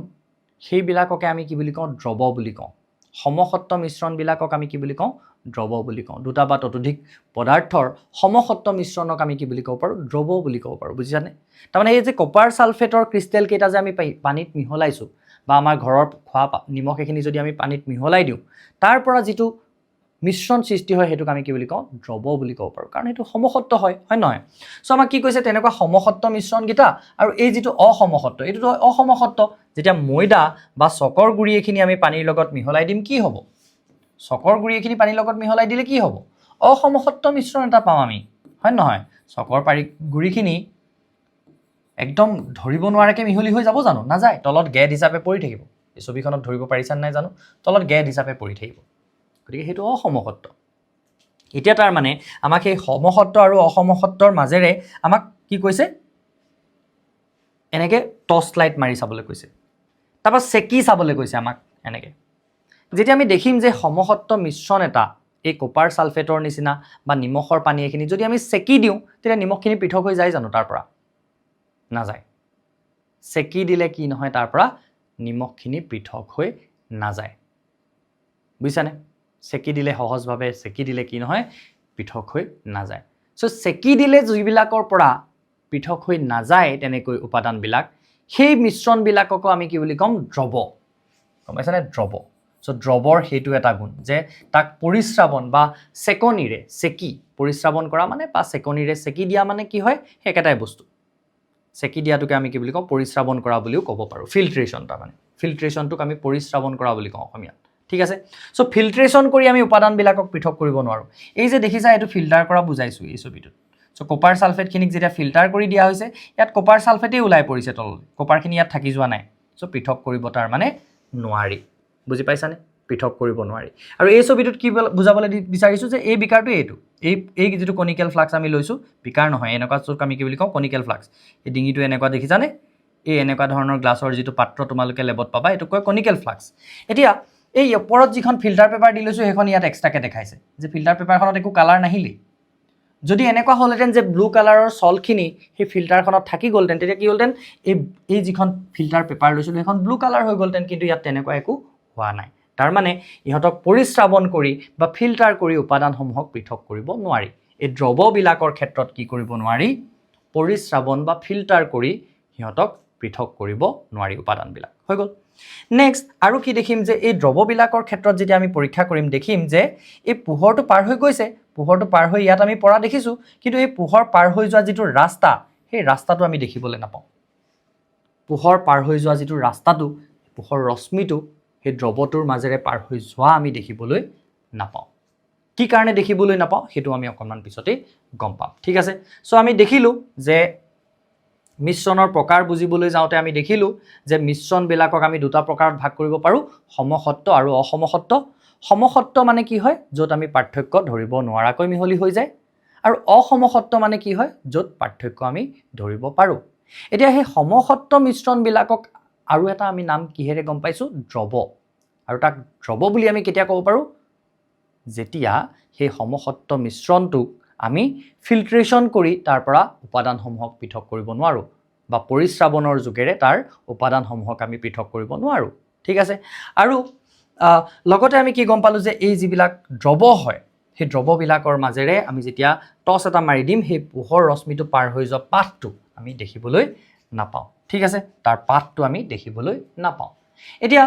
সেইবিলাককে আমি কি বুলি কওঁ, দ্ৰৱ বুলি কওঁ। সমসত্ব মিশ্ৰণবিলাকক আমি কি বুলি কওঁ, দ্ৰৱ বুলি কওঁ। দুটা বা ততোধিক পদাৰ্থৰ সমসত্ব মিশ্ৰণক আমি কি বুলি ক'ব পাৰোঁ, দ্ৰৱ বুলি ক'ব পাৰোঁ, বুজিছানে? তাৰমানে এই যে কপাৰ ছালফেটৰ ক্ৰিষ্টেল কেইটা যে আমি পানীত মিহলাইছোঁ, বা আমাৰ ঘৰৰ খোৱা নিমখ এখিনি যদি আমি পানীত মিহলাই দিওঁ, তাৰ পৰা যিটো মিশ্ৰণ সৃষ্টি হয় সেইটোক আমি কি বুলি কওঁ, দ্ৰৱ বুলি ক'ব পাৰোঁ, কাৰণ সেইটো সমসত্ব হয়, হয় নহয়? চ' আমাক কি কৈছে, তেনেকুৱা সমসত্ব মিশ্ৰণকেইটা আৰু এই যিটো অসমসত্ব, এইটোতো অসমসত্ব। যেতিয়া ময়দা বা চকৰ গুড়ি এখিনি আমি পানীৰ লগত মিহলাই দিম কি হ'ব, চকৰ গুড়ি এখিনি পানীৰ লগত মিহলাই দিলে কি হ'ব, অসমসত্ব মিশ্ৰণ এটা পাওঁ আমি, হয় নহয়? চকৰ গুড়িখিনি একদম ধৰিব নোৱাৰাকৈ মিহলি হৈ যাব জানো, নাযায়, তলত গেদ হিচাপে পৰি থাকিব। এই ছবিখনত ধৰিব পাৰিছা নাই জানো তলত গেদ হিচাপে পৰি থাকিব গতিকে সেইটো অসমসত্ব এতিয়া তাৰ মানে আমাক এই সমসত্ব আৰু অসমসত্বৰ মাজেৰে আমাক কি কৈছে এনেকে টৰ্চ লাইট মাৰি চাবলৈ কৈছে তাৰপৰা চেকি চাবলৈ কৈছে আমাক এনেকে যেতিয়া আমি দেখিম যে সমসত্ব মিশ্ৰণ এটা এই কপাৰ সালফেটৰ নিচিনা বা নিমখৰ পানী এখিনি যদি আমি চেকি দিওঁ তেতিয়া নিমখখিনি পৃথক হৈ যায় জানো তাৰ পৰা নাযায় চেকি দিলে কি নহয় তাৰ পৰা নিমখখিনি পৃথক হৈ নাযায় বুজিছানে চেকি দিলে সহজভাৱে চেকি দিলে কি নহয় পৃথক হৈ নাযায় সো চেকি দিলে যিবিলাকৰ পৰা পৃথক হৈ নাযায় তেনেকৈ উপাদানবিলাক সেই মিশ্ৰণবিলাকক আমি কি বুলি কম দ্ৰৱ গম পাইছানে দ্ৰৱ সো দ্ৰৱৰ সেইটো এটা গুণ যে তাক পৰিশ্ৰাবণ বা সেকনিৰে সেকি পৰিশ্ৰাবণ কৰা মানে বা সেকনিৰে সেকি দিয়া মানে কি হয় একেটাই বস্তু সেকি দিয়াটোকে আমি কি বুলি কওঁ পৰিশ্ৰাবণ কৰা বুলিও ক'ব পাৰোঁ ফিল্ট্ৰেশ্যন তাৰ মানে ফিল্ট্ৰেশ্যনটোক আমি পৰিশ্ৰাবণ কৰা বুলি কওঁ অসমীয়াত ঠিক আছে সো ফিল্ট্ৰেশ্যন কৰি আমি উপাদানবিলাকক পৃথক কৰিব নোৱাৰোঁ এই যে দেখিছা এইটো ফিল্টাৰ কৰা বুজাইছোঁ এই ছবিটোত সো কপাৰ সালফেটখিনিক যেতিয়া ফিল্টাৰ কৰি দিয়া হৈছে ইয়াত কপাৰ সালফেটেই ওলাই পৰিছে তললৈ কপাৰখিনি ইয়াত থাকি যোৱা নাই সো পৃথক কৰিব তাৰ মানে নোৱাৰি বুজি পাইছানে পৃথক কৰিব নোৱাৰি আৰু এই ছবিটোত কি বুজাবলৈ বিচাৰিছোঁ যে এই বিকাৰটো এইটো এই যেটো কনিকেল ফ্লাক্স আমি লৈছোঁ বিকাৰ নহয় এনেকুৱা চোক আমি কি বুলি কওঁ কনিকেল ফ্লাক্স এই ডিঙিটো এনেকুৱা দেখিছানে এই এনেকুৱা ধৰণৰ গ্লাছৰ যেটো পাত্ৰ তোমালোকে লেবত পাবা এটো কয় কনিকেল ফ্লাক্স এতিয়া এই ওপৰত যিখন ফিল্টাৰ পেপাৰ দি লৈছোঁ সেইখন ইয়াত এক্সট্ৰাকে দেখাইছে যে ফিল্টাৰ পেপাৰখনত একো কালাৰ নাহিলে যদি এনেকুৱা হ'লহেঁতেন যে ব্লু কালাৰৰ সলখিনি সেই ফিল্টাৰখনত থাকি গ'লহেঁতেন তেতিয়া কি হ'লহেঁতেন এই যিখন ফিল্টাৰ পেপাৰ লৈছিলোঁ সেইখন ব্লু কালাৰ হৈ গ'লহেঁতেন কিন্তু ইয়াত তেনেকুৱা একো হোৱা নাই তাৰ মানে ইহঁতক পৰিশ্ৰাবণ কৰি বা ফিল্টাৰ কৰি উপাদানসমূহক পৃথক কৰিব নোৱাৰি এই দ্ৰৱবিলাকৰ ক্ষেত্ৰত কি কৰিব নোৱাৰি পৰিশ্ৰাবণ বা ফিল্টাৰ কৰি সিহঁতক পৃথক কৰিব নোৱাৰি উপাদানবিলাক হৈ গ'ল নেক্সট আৰু কি দেখিম যে এই দ্ৰৱবিলাকৰ ক্ষেত্ৰত যেতিয়া আমি পৰীক্ষা কৰিম দেখিম যে এই পোহৰটো পাৰ হৈ গৈছে পোহৰটো পাৰ হৈ ইয়াত আমি পৰা দেখিছোঁ কিন্তু এই পোহৰ পাৰ হৈ যোৱা যিটো ৰাস্তা সেই ৰাস্তাটো আমি দেখিবলৈ নাপাওঁ পোহৰ পাৰ হৈ যোৱা যিটো ৰাস্তাটো পোহৰ ৰশ্মিটো সেই দ্ৰৱটোৰ মাজেৰে পাৰ হৈ যোৱা আমি দেখিবলৈ নাপাওঁ কি কাৰণে দেখিবলৈ নাপাওঁ সেইটো আমি অকণমান পিছতেই গম পাম ঠিক আছে সো আমি দেখিলোঁ যে মিশ্ৰণৰ প্ৰকাৰ বুজিবলৈ যাওঁতে আমি দেখিলোঁ যে মিশ্ৰণবিলাকক আমি দুটা প্ৰকাৰত ভাগ কৰিব পাৰোঁ সমসত্ব আৰু অসমসত্ব সমসত্ব মানে কি হয় য'ত আমি পাৰ্থক্য ধৰিব নোৱাৰাকৈ মিহলি হৈ যায় আৰু অসমসত্ব মানে কি হয় য'ত পাৰ্থক্য আমি ধৰিব পাৰোঁ এতিয়া সেই সমসত্ব মিশ্ৰণবিলাকক আৰু এটা আমি নাম কিহেৰে গম পাইছোঁ দ্ৰৱ আৰু তাক দ্ৰৱ বুলি আমি কেতিয়া ক'ব পাৰোঁ যেতিয়া সেই সমসত্ব মিশ্ৰণটোক আমি ফিল্ট্ৰেশ্যন কৰি তাৰ পৰা উপাদানসমূহক পৃথক কৰিব নোৱাৰোঁ বা পৰিশ্ৰাবণৰ যোগেৰে তাৰ উপাদানসমূহক আমি পৃথক কৰিব নোৱাৰোঁ ঠিক আছে আৰু লগতে আমি কি গম পালোঁ যে এই যিবিলাক দ্ৰৱ হয় সেই দ্ৰৱবিলাকৰ মাজেৰে আমি যেতিয়া টছ এটা মাৰি দিম সেই পোহৰ ৰশ্মিটো পাৰ হৈ যোৱা পাথটো আমি দেখিবলৈ নাপাওঁ ঠিক আছে তাৰ পাথটো আমি দেখিবলৈ নাপাওঁ এতিয়া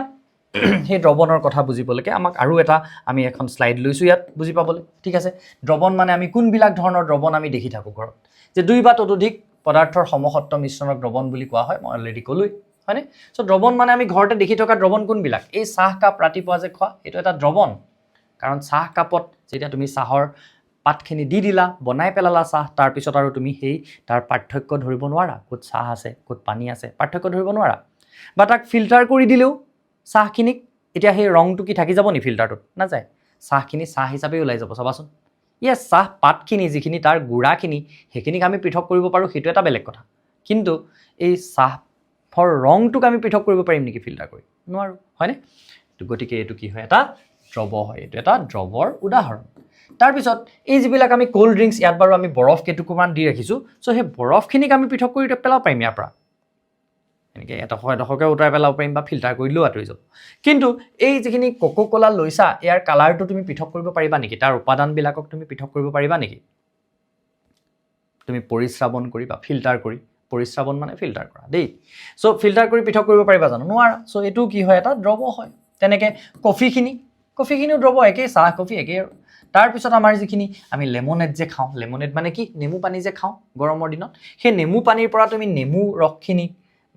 সেই দ্ৰৱণৰ কথা বুজিবলৈকে আমাক আৰু এটা আমি এখন স্লাইড লৈছোঁ ইয়াত বুজি পাবলৈ ঠিক আছে দ্ৰৱণ মানে আমি কোনবিলাক ধৰণৰ দ্ৰৱণ আমি দেখি থাকোঁ ঘৰত যে দুই বা ততোধিক পদাৰ্থৰ সমসত্ব মিশ্ৰণক দ্ৰৱণ বুলি কোৱা হয় মই অলৰেডি ক'লোৱেই হয়নে সো দ্ৰৱণ মানে আমি ঘৰতে দেখি থকা দ্ৰৱণ কোনবিলাক এই চাহ কাপ ৰাতিপুৱা যে খোৱা এইটো এটা দ্ৰৱণ কাৰণ চাহ কাপত যেতিয়া তুমি চাহৰ পাতখিনি দি দিলা বনাই পেলালা চাহ তাৰপিছত আৰু তুমি সেই তাৰ পাৰ্থক্য ধৰিব নোৱাৰা ক'ত চাহ আছে ক'ত পানী আছে পাৰ্থক্য ধৰিব নোৱাৰা বা তাক ফিল্টাৰ কৰি দিলেও চাহখিনিক এতিয়া সেই ৰংটো কি থাকি যাব নি ফিল্টাৰটোত নাযায় চাহখিনি চাহ হিচাপে ওলাই যাব চাবাচোন ইয়েছ চাহ পাতখিনি যিখিনি তাৰ গুড়াখিনি সেইখিনিক আমি পৃথক কৰিব পাৰোঁ সেইটো এটা বেলেগ কথা কিন্তু এই চাহৰ ৰংটোক আমি পৃথক কৰিব পাৰিম নেকি ফিল্টাৰ কৰি নোৱাৰোঁ হয়নে গতিকে এইটো কি হয় এটা দ্ৰৱ হয় এইটো এটা দ্ৰৱৰ উদাহৰণ তাৰপিছত এই যিবিলাক আমি কোল্ড ড্ৰিংকছ ইয়াত বাৰু আমি বৰফ কেইটুকুৰমান দি ৰাখিছোঁ চ' সেই বৰফখিনিক আমি পৃথক কৰি পেলাব পাৰিম ইয়াৰ পৰা এনেকৈ এডোখৰকৈ উতৰাই পেলাব পাৰিম বা ফিল্টাৰ কৰি দিলেও আঁতৰি যাব কিন্তু এই যিখিনি কোকো কোলা লৈছা ইয়াৰ কালাৰটো তুমি পৃথক কৰিব পাৰিবা নেকি তাৰ উপাদানবিলাকক তুমি পৃথক কৰিব পাৰিবা নেকি তুমি পৰিশ্ৰাবণ কৰি বা ফিল্টাৰ কৰি পৰিশ্ৰাবণ মানে ফিল্টাৰ কৰা দেই চ' ফিল্টাৰ কৰি পৃথক কৰিব পাৰিবা জানো নোৱাৰা চ' এইটো কি হয় এটা দ্ৰৱ হয় তেনেকৈ কফিখিনিও দ্ৰৱ একেই চাহ কফি একেই আৰু তাৰপিছত আমাৰ যিখিনি আমি লেমনেড যে খাওঁ লেমনেড মানে কি নেমু পানী যে খাওঁ গৰমৰ দিনত সেই নেমু পানীৰ পৰা তুমি নেমু ৰসখিনি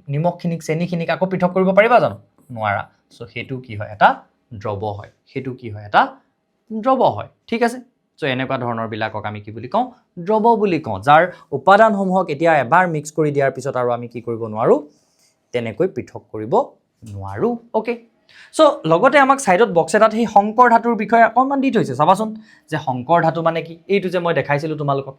নিমখখিনিক চেনিখিনিক আকৌ পৃথক কৰিব পাৰিবা জানো নোৱাৰা চ' সেইটো কি হয় এটা দ্ৰৱ হয় সেইটো কি হয় এটা দ্ৰৱ হয় ঠিক আছে চ' এনেকুৱা ধৰণৰ বিলাকক আমি কি বুলি কওঁ দ্ৰৱ বুলি কওঁ যাৰ উপাদানসমূহক এতিয়া এবাৰ মিক্স কৰি দিয়াৰ পিছত আৰু আমি কি কৰিব নোৱাৰোঁ তেনেকৈ পৃথক কৰিব নোৱাৰোঁ অ'কে চ' লগতে আমাক ছাইডত বক্স এটাত সেই সংকৰ ধাতুৰ বিষয়ে অকণমান দি থৈছে চাবাচোন যে সংকৰ ধাতু মানে কি এইটো যে মই দেখাইছিলোঁ তোমালোকক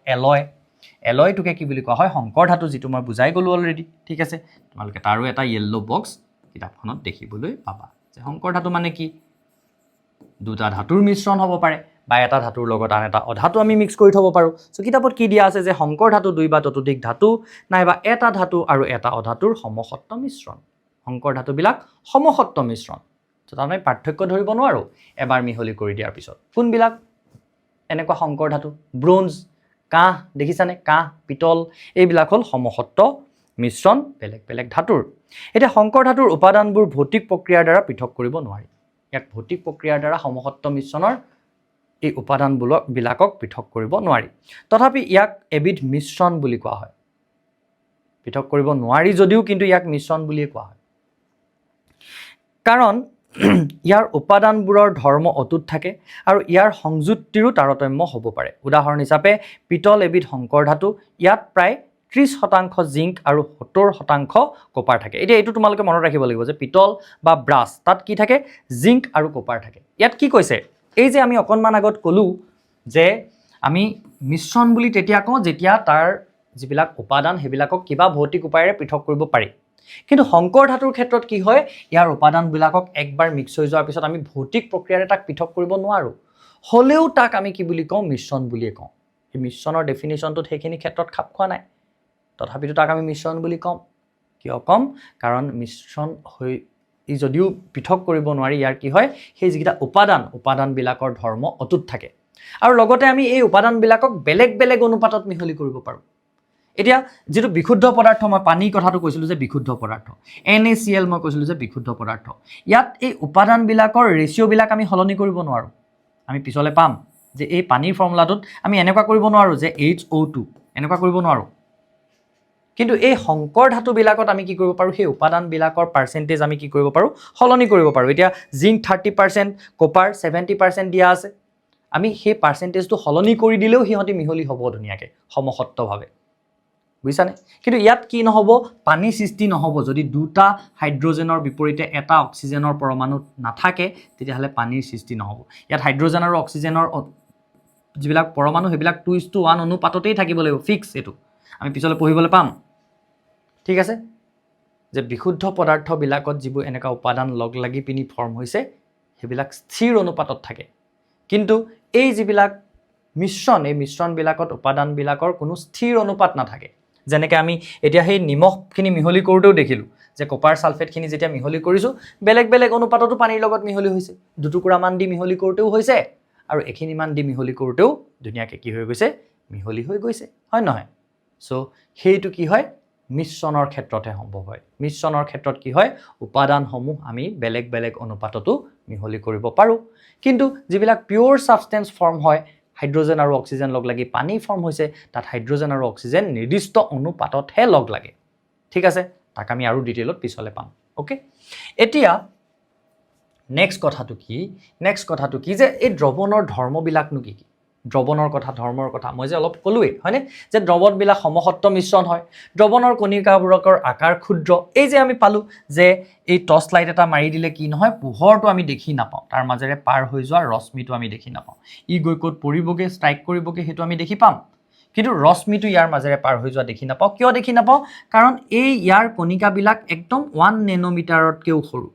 এলয়টোকে কি বুলি কোৱা হয় সংকৰ ধাতু যিটো মই বুজাই গ'লোঁ অলৰেডি ঠিক আছে তোমালোকে তাৰো এটা য়েল্ল' বক্স কিতাপখনত দেখিবলৈ পাবা যে সংকৰ ধাতু মানে কি দুটা ধাতুৰ মিশ্ৰণ হ'ব পাৰে বা এটা ধাতুৰ লগত আন এটা অধাতু আমি মিক্স কৰি থ'ব পাৰোঁ চ' কিতাপত কি দিয়া আছে যে সংকৰ ধাতু দুই বা ততোধিক ধাতু নাইবা এটা ধাতু আৰু এটা অধাতুৰ সমসত্ব মিশ্ৰণ সংকৰ ধাতুবিলাক সমসত্ব মিশ্ৰণ চ' তাত আমি পাৰ্থক্য ধৰিব নোৱাৰোঁ এবাৰ মিহলি কৰি দিয়াৰ পিছত কোনবিলাক এনেকুৱা সংকৰ ধাতু ব্ৰঞ্জ কাঁহ দেখিছানে কাঁহ পিতল এইবিলাক হ'ল সমসত্ব মিশ্ৰণ বেলেগ বেলেগ ধাতুৰ এতিয়া সংকৰ ধাতুৰ উপাদানবোৰ ভৌতিক প্ৰক্ৰিয়াৰ দ্বাৰা পৃথক কৰিব নোৱাৰি ইয়াক ভৌতিক প্ৰক্ৰিয়াৰ দ্বাৰা সমসত্ব মিশ্ৰণৰ এই উপাদানবিলাকক পৃথক কৰিব নোৱাৰি তথাপি ইয়াক এবিধ মিশ্ৰণ বুলি কোৱা হয় পৃথক কৰিব নোৱাৰি যদিও কিন্তু ইয়াক মিশ্ৰণ বুলিয়ে কোৱা হয় কাৰণ ইয়াৰ উপাদানবোৰৰ ধৰ্ম অটুট থাকে আৰু ইয়াৰ সংযুক্তিৰো তাৰতম্য হ'ব পাৰে উদাহৰণ হিচাপে পিতল এবিধ সংকৰ ধাতু ইয়াত প্ৰায় 30% জিংক আৰু 70% কপাৰ থাকে এতিয়া এইটো তোমালোকে মনত ৰাখিব লাগিব যে পিতল বা ব্ৰাছ তাত কি থাকে জিংক আৰু কপাৰ থাকে ইয়াত কি কৈছে এই যে আমি অকণমান আগত ক'লোঁ যে আমি মিশ্ৰণ বুলি তেতিয়া কওঁ যেতিয়া তাৰ যিবিলাক উপাদান সেইবিলাকক কিবা ভৌতিক উপায়েৰে পৃথক কৰিব পাৰি কিন্তু সংকৰ ধাতুৰ ক্ষেত্ৰত কি হয় ইয়াৰ উপাদানবিলাকক একবাৰ মিক্স হৈ যোৱাৰ পিছত আমি ভৌতিক প্ৰক্ৰিয়াৰে তাক পৃথক কৰিব নোৱাৰোঁ হ'লেও তাক আমি কি বুলি কওঁ মিশ্ৰণ বুলিয়ে কওঁ এই মিশ্ৰণৰ ডেফিনিশ্যনটোত সেইখিনি ক্ষেত্ৰত খাপ খোৱা নাই তথাপিতো তাক আমি মিশ্ৰণ বুলি কম কিয় কম কাৰণ মিশ্ৰণ হৈ যদিও পৃথক কৰিব নোৱাৰি ইয়াৰ কি হয় সেই যিকেইটা উপাদানবিলাকৰ ধৰ্ম অটুট থাকে আৰু লগতে আমি এই উপাদানবিলাকক বেলেগ বেলেগ অনুপাতত মিহলি কৰিব পাৰোঁ এতিয়া যেটো বিশুদ্ধ পদাৰ্থ মই পানীৰ কথাটো কৈছিলোঁ যে বিশুদ্ধ পদাৰ্থ NaCl মই কৈছিলোঁ যে বিশুদ্ধ পদাৰ্থ ইয়াত এই উপাদানবিলাকৰ ৰেচিঅ'বিলাক আমি সলনি কৰিব নোৱাৰোঁ আমি পিছলৈ পাম যে এই পানীৰ ফৰ্মুলাটোত আমি এনেকুৱা কৰিব নোৱাৰোঁ যে HO2 এনেকুৱা কৰিব নোৱাৰোঁ কিন্তু এই সংকৰ ধাতুবিলাকত আমি কি কৰিব পাৰোঁ সেই উপাদানবিলাকৰ পাৰ্চেন্টেজ আমি কি কৰিব পাৰোঁ সলনি কৰিব পাৰোঁ এতিয়া জিংক 30% কপাৰ 70% দিয়া আছে আমি সেই পাৰ্চেন্টেজটো সলনি কৰি দিলেও সিহঁতি মিহলি হ'ব ধুনীয়াকৈ সমসত্বভাৱে বুজিছানে কিন্তু ইয়াত কি নহ'ব পানী সৃষ্টি নহ'ব যদি দুটা হাইড্ৰজেনৰ বিপৰীতে এটা অক্সিজেনৰ পৰমাণু নাথাকে তেতিয়াহ'লে পানীৰ সৃষ্টি নহ'ব ইয়াত হাইড্ৰজেন আৰু অক্সিজেনৰ যিবিলাক পৰমাণু সেইবিলাক 2:1 অনুপাততেই থাকিব লাগিব ফিক্স এইটো আমি পিছলৈ পঢ়িবলৈ পাম ঠিক আছে যে বিশুদ্ধ পদাৰ্থবিলাকত যিবোৰ এনেকুৱা উপাদান লগ লাগি পিনি ফৰ্ম হৈছে সেইবিলাক স্থিৰ অনুপাতত থাকে কিন্তু এই যিবিলাক মিশ্ৰণ এই মিশ্ৰণবিলাকত উপাদানবিলাকৰ কোনো স্থিৰ অনুপাত নাথাকে যেনেকৈ আমি এতিয়া সেই নিমখখিনি মিহলি কৰোঁতেও দেখিলোঁ যে কপাৰ ছালফেটখিনি যেতিয়া মিহলি কৰিছোঁ বেলেগ বেলেগ অনুপাততো পানীৰ লগত মিহলি হৈছে দুটুকুৰামান দি মিহলি কৰোঁতেও হৈছে আৰু এখিনিমান দি মিহলি কৰোঁতেও ধুনীয়াকৈ কি হৈ গৈছে মিহলি হৈ গৈছে হয় নহয় চ' সেইটো কি হয় মিশ্ৰণৰ ক্ষেত্ৰতে সম্ভৱ হয় মিশ্ৰণৰ ক্ষেত্ৰত কি হয় উপাদানসমূহ আমি বেলেগ বেলেগ অনুপাততো মিহলি কৰিব পাৰোঁ কিন্তু যিবিলাক পিয়ৰ ছাবষ্টেন্স ফৰ্ম হয় হাইড্ৰজেন আৰু অক্সিজেন লগ লাগি পানী ফৰ্ম হৈছে তাত হাইড্ৰজেন আৰু অক্সিজেন নিৰ্দিষ্ট অনুপাততহে লগ লাগে ঠিক আছে তাক আমি আৰু ডিটেইলত পিছলৈ পাম ওকে এতিয়া নেক্সট কথাটো কি যে এই দ্ৰৱণৰ ধৰ্মবিলাকনো কি দ্ৰৱণৰ কথা ধৰ্মৰ কথা মই যে অলপ ক'লোৱেই হয়নে যে দ্ৰৱণবিলাক সমসত্ব মিশ্ৰণ হয় দ্ৰৱণৰ কণিকাবোৰৰ আকাৰ ক্ষুদ্ৰ এই যে আমি পালোঁ যে এই টৰ্চ লাইট এটা মাৰি দিলে কি নহয় পোহৰটো আমি দেখি নাপাওঁ তাৰ মাজেৰে পাৰ হৈ যোৱা ৰশ্মিটো আমি দেখি নাপাওঁ ই গৈ ক'ত পৰিবগে ষ্ট্ৰাইক কৰিবগে সেইটো আমি দেখি পাম কিন্তু ৰশ্মিটো ইয়াৰ মাজেৰে পাৰ হৈ যোৱা দেখি নাপাওঁ কিয় দেখি নাপাওঁ কাৰণ এই ইয়াৰ কণিকাবিলাক একদম 1 নেনোমিটাৰতকৈও সৰু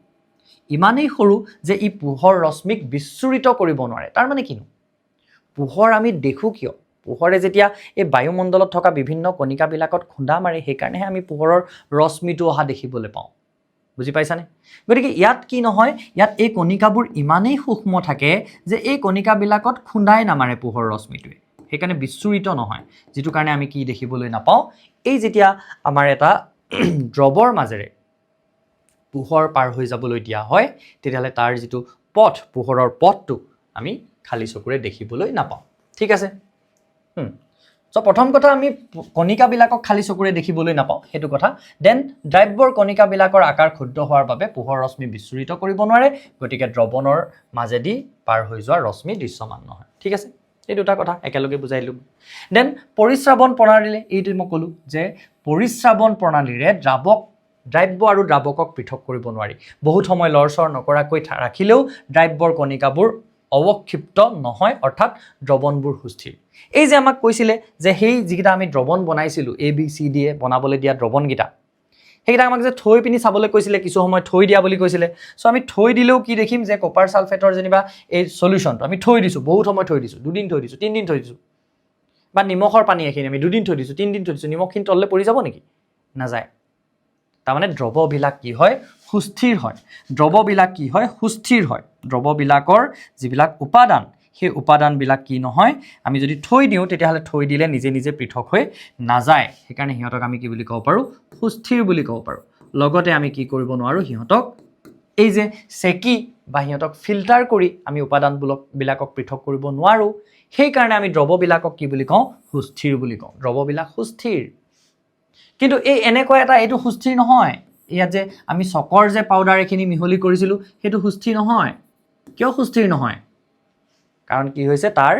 ইমানেই সৰু যে ই পোহৰ ৰশ্মিক বিচ্ছুৰিত কৰিব নোৱাৰে তাৰ মানে কিনো পোহৰ আমি দেখোঁ কিয় পোহৰে যেতিয়া এই বায়ুমণ্ডলত থকা বিভিন্ন কণিকাবিলাকত খুন্দা মাৰে সেইকাৰণেহে আমি পোহৰৰ ৰশ্মিটো অহা দেখিবলৈ পাওঁ বুজি পাইছানে গতিকে ইয়াত কি নহয় ইয়াত এই কণিকাবোৰ ইমানেই সূক্ষ্ম থাকে যে এই কণিকাবিলাকত খুন্দাই নামাৰে পোহৰ ৰশ্মিটোৱে সেইকাৰণে বিচ্ছুৰিত নহয় যিটো কাৰণে আমি কি দেখিবলৈ নাপাওঁ এই যেতিয়া আমাৰ এটা দ্ৰৱৰ মাজেৰে পোহৰ পাৰ হৈ যাবলৈ দিয়া হয় তেতিয়াহ'লে তাৰ যিটো পথ পোহৰৰ পথটো আমি খালি চকুৰে দেখিবলৈ নাপাওঁ ঠিক আছে চ' প্ৰথম কথা আমি কণিকাবিলাকক খালি চকুৰে দেখিবলৈ নাপাওঁ সেইটো কথা দেন দ্ৰব্যৰ কণিকাবিলাকৰ আকাৰ ক্ষুদ্ৰ হোৱাৰ বাবে পোহৰ ৰশ্মি বিচ্ছুৰিত কৰিব নোৱাৰে গতিকে দ্ৰৱণৰ মাজেদি পাৰ হৈ যোৱা ৰশ্মি দৃশ্যমান নহয় ঠিক আছে এই দুটা কথা একেলগে বুজাইলোঁ দেন পৰিশ্ৰাৱণ প্ৰণালীৰে এইটো মই ক'লোঁ যে পৰিশ্ৰাৱণ প্ৰণালীৰে দ্ৰাৱক দ্ৰাব্য আৰু দ্ৰাৱকক পৃথক কৰিব নোৱাৰি বহুত সময় লৰচৰ নকৰাকৈ ৰাখিলেও দ্ৰাব্যৰ কণিকাবোৰ অৱক্ষিপ্ত নহয় অৰ্থাৎ দ্ৰৱণবোৰ সুস্থিৰ এই যে আমাক কৈছিলে যে সেই যিকেইটা আমি দ্ৰৱণ বনাইছিলোঁ ABCD এ বনাবলৈ দিয়া দ্ৰৱণকেইটা সেইকেইটা আমাক যে থৈ পিনি চাবলৈ কৈছিলে কিছু সময় থৈ দিয়া বুলি কৈছিলে সো আমি থৈ দিলেও কি দেখিম যে কপাৰ সালফেটৰ যেনিবা এই সলিউশনটো আমি থৈ দিছোঁ বহুত সময় থৈ দিছোঁ দুদিন থৈ দিছোঁ তিনদিন থৈ দিছোঁ বা নিমখৰ পানী এখিনি আমি দুদিন থৈ দিছোঁ তিনদিন থৈ দিছোঁ নিমখখিনি তললৈ পৰি যাব নেকি নাযায় তাৰমানে দ্ৰৱবিলাক কি হয় সুস্থিৰ হয় দ্ৰৱবিলাক কি হয় সুস্থিৰ হয় দ্ৰৱবিলাকৰ যিবিলাক উপাদান সেই উপাদানবিলাক কি নহয় আমি যদি থৈ দিওঁ তেতিয়াহ'লে থৈ দিলে নিজে নিজে পৃথক হৈ নাযায় সেইকাৰণে সিহঁতক আমি কি বুলি ক'ব পাৰোঁ সুস্থিৰ বুলি ক'ব পাৰোঁ লগতে আমি কি কৰিব নোৱাৰোঁ সিহঁতক এই যে সেকি বা সিহঁতক ফিল্টাৰ কৰি আমি উপাদানবিলাকক পৃথক কৰিব নোৱাৰোঁ সেইকাৰণে আমি দ্ৰৱবিলাকক কি বুলি কওঁ সুস্থিৰ বুলি কওঁ দ্ৰৱবিলাক সুস্থিৰ কিন্তু এই এনেকুৱা এটা এইটো সুস্থিৰ নহয় ইয়াত যে আমি চকৰ যে পাউডাৰ এখিনি মিহলি কৰিছিলোঁ সেইটো সুস্থিৰ নহয় কিয় সুস্থিৰ নহয় কাৰণ কি হৈছে তাৰ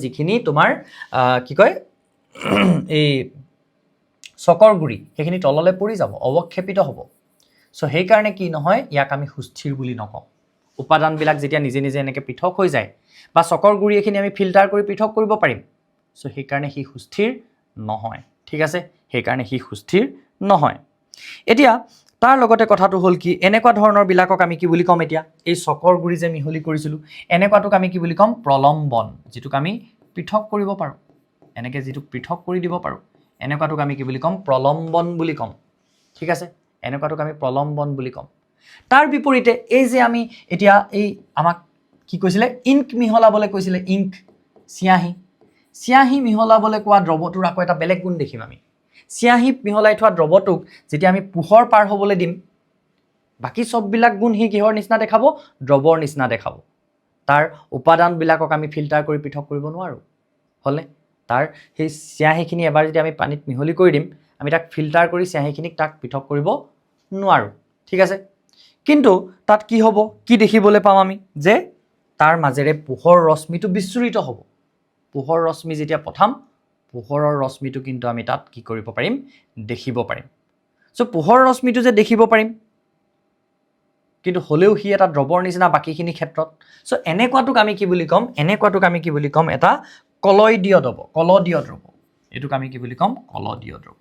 যিখিনি তোমাৰ কি কয় এই চকৰ গুৰি সেইখিনি তললৈ পৰি যাব অৱক্ষেপিত হ'ব সো সেইকাৰণে কি নহয় ইয়াক আমি সুস্থিৰ বুলি নকওঁ উপাদানবিলাক যেতিয়া নিজে নিজে এনেকৈ পৃথক হৈ যায় বা চকৰ গুৰি এখিনি আমি ফিল্টাৰ কৰি পৃথক কৰিব পাৰিম সো সেইকাৰণে সি সুস্থিৰ নহয় ঠিক আছে সেইকাৰণে সি সুস্থিৰ নহয় এতিয়া তাৰ লগতে কথাটো হ'ল কি এনেকুৱা ধৰণৰ বিলাকক আমি কি বুলি ক'ম এতিয়া এই চকৰ গুৰি যে মিহলি কৰিছিলোঁ এনেকুৱাটোক আমি কি বুলি ক'ম প্ৰলম্বন যিটোক আমি পৃথক কৰিব পাৰোঁ এনেকৈ যিটো পৃথক কৰি দিব পাৰোঁ এনেকুৱাটোক আমি কি বুলি ক'ম প্ৰলম্বন বুলি ক'ম ঠিক আছে এনেকুৱাটোক আমি প্ৰলম্বন বুলি ক'ম তাৰ বিপৰীতে এই যে আমি এতিয়া এই আমাক কি কৈছিলে ইংক মিহলাবলৈ কৈছিলে ইংক চিয়াঁহী মিহলাবলৈ কোৱা দ্ৰৱটোৰ আকৌ এটা বেলেগ গুণ দেখিম আমি চিয়াঁহী মিহলাই থোৱা দ্ৰৱটোক যেতিয়া আমি পোহৰ পাৰ হ'বলৈ দিম বাকী সববিলাক গুণ সি কিহৰ নিচিনা দেখাব দ্ৰৱৰ নিচিনা দেখাব তাৰ উপাদানবিলাকক আমি ফিল্টাৰ কৰি পৃথক কৰিব নোৱাৰোঁ হ'লে তাৰ সেই চিয়াঁহীখিনি এবাৰ যদি আমি পানীত মিহলি কৰি দিম আমি তাক ফিল্টাৰ কৰি চিয়াঁহীখিনিক তাক পৃথক কৰিব নোৱাৰোঁ ঠিক আছে কিন্তু তাত কি হ'ব কি দেখিবলৈ পাম আমি যে তাৰ মাজেৰে পোহৰ ৰশ্মিটো বিচ্ছুৰিত হ'ব পোহৰ ৰশ্মি যেতিয়া পঠাম পোহৰৰ ৰশ্মিটো কিন্তু আমি তাত কি কৰিব পাৰিম দেখিব পাৰিম সো পোহৰ ৰশ্মিটো যে দেখিব পাৰিম কিন্তু হলেও সি এটা দ্ৰৱৰ নিচিনা বাকিখিনি ক্ষেত্ৰত সো এনেকুৱাটোক আমি কি বুলি ক'ম এটা কলয়ডীয় দ্ৰৱ এইটোক আমি কি বুলি ক'ম কলয়ডীয় দ্ৰৱ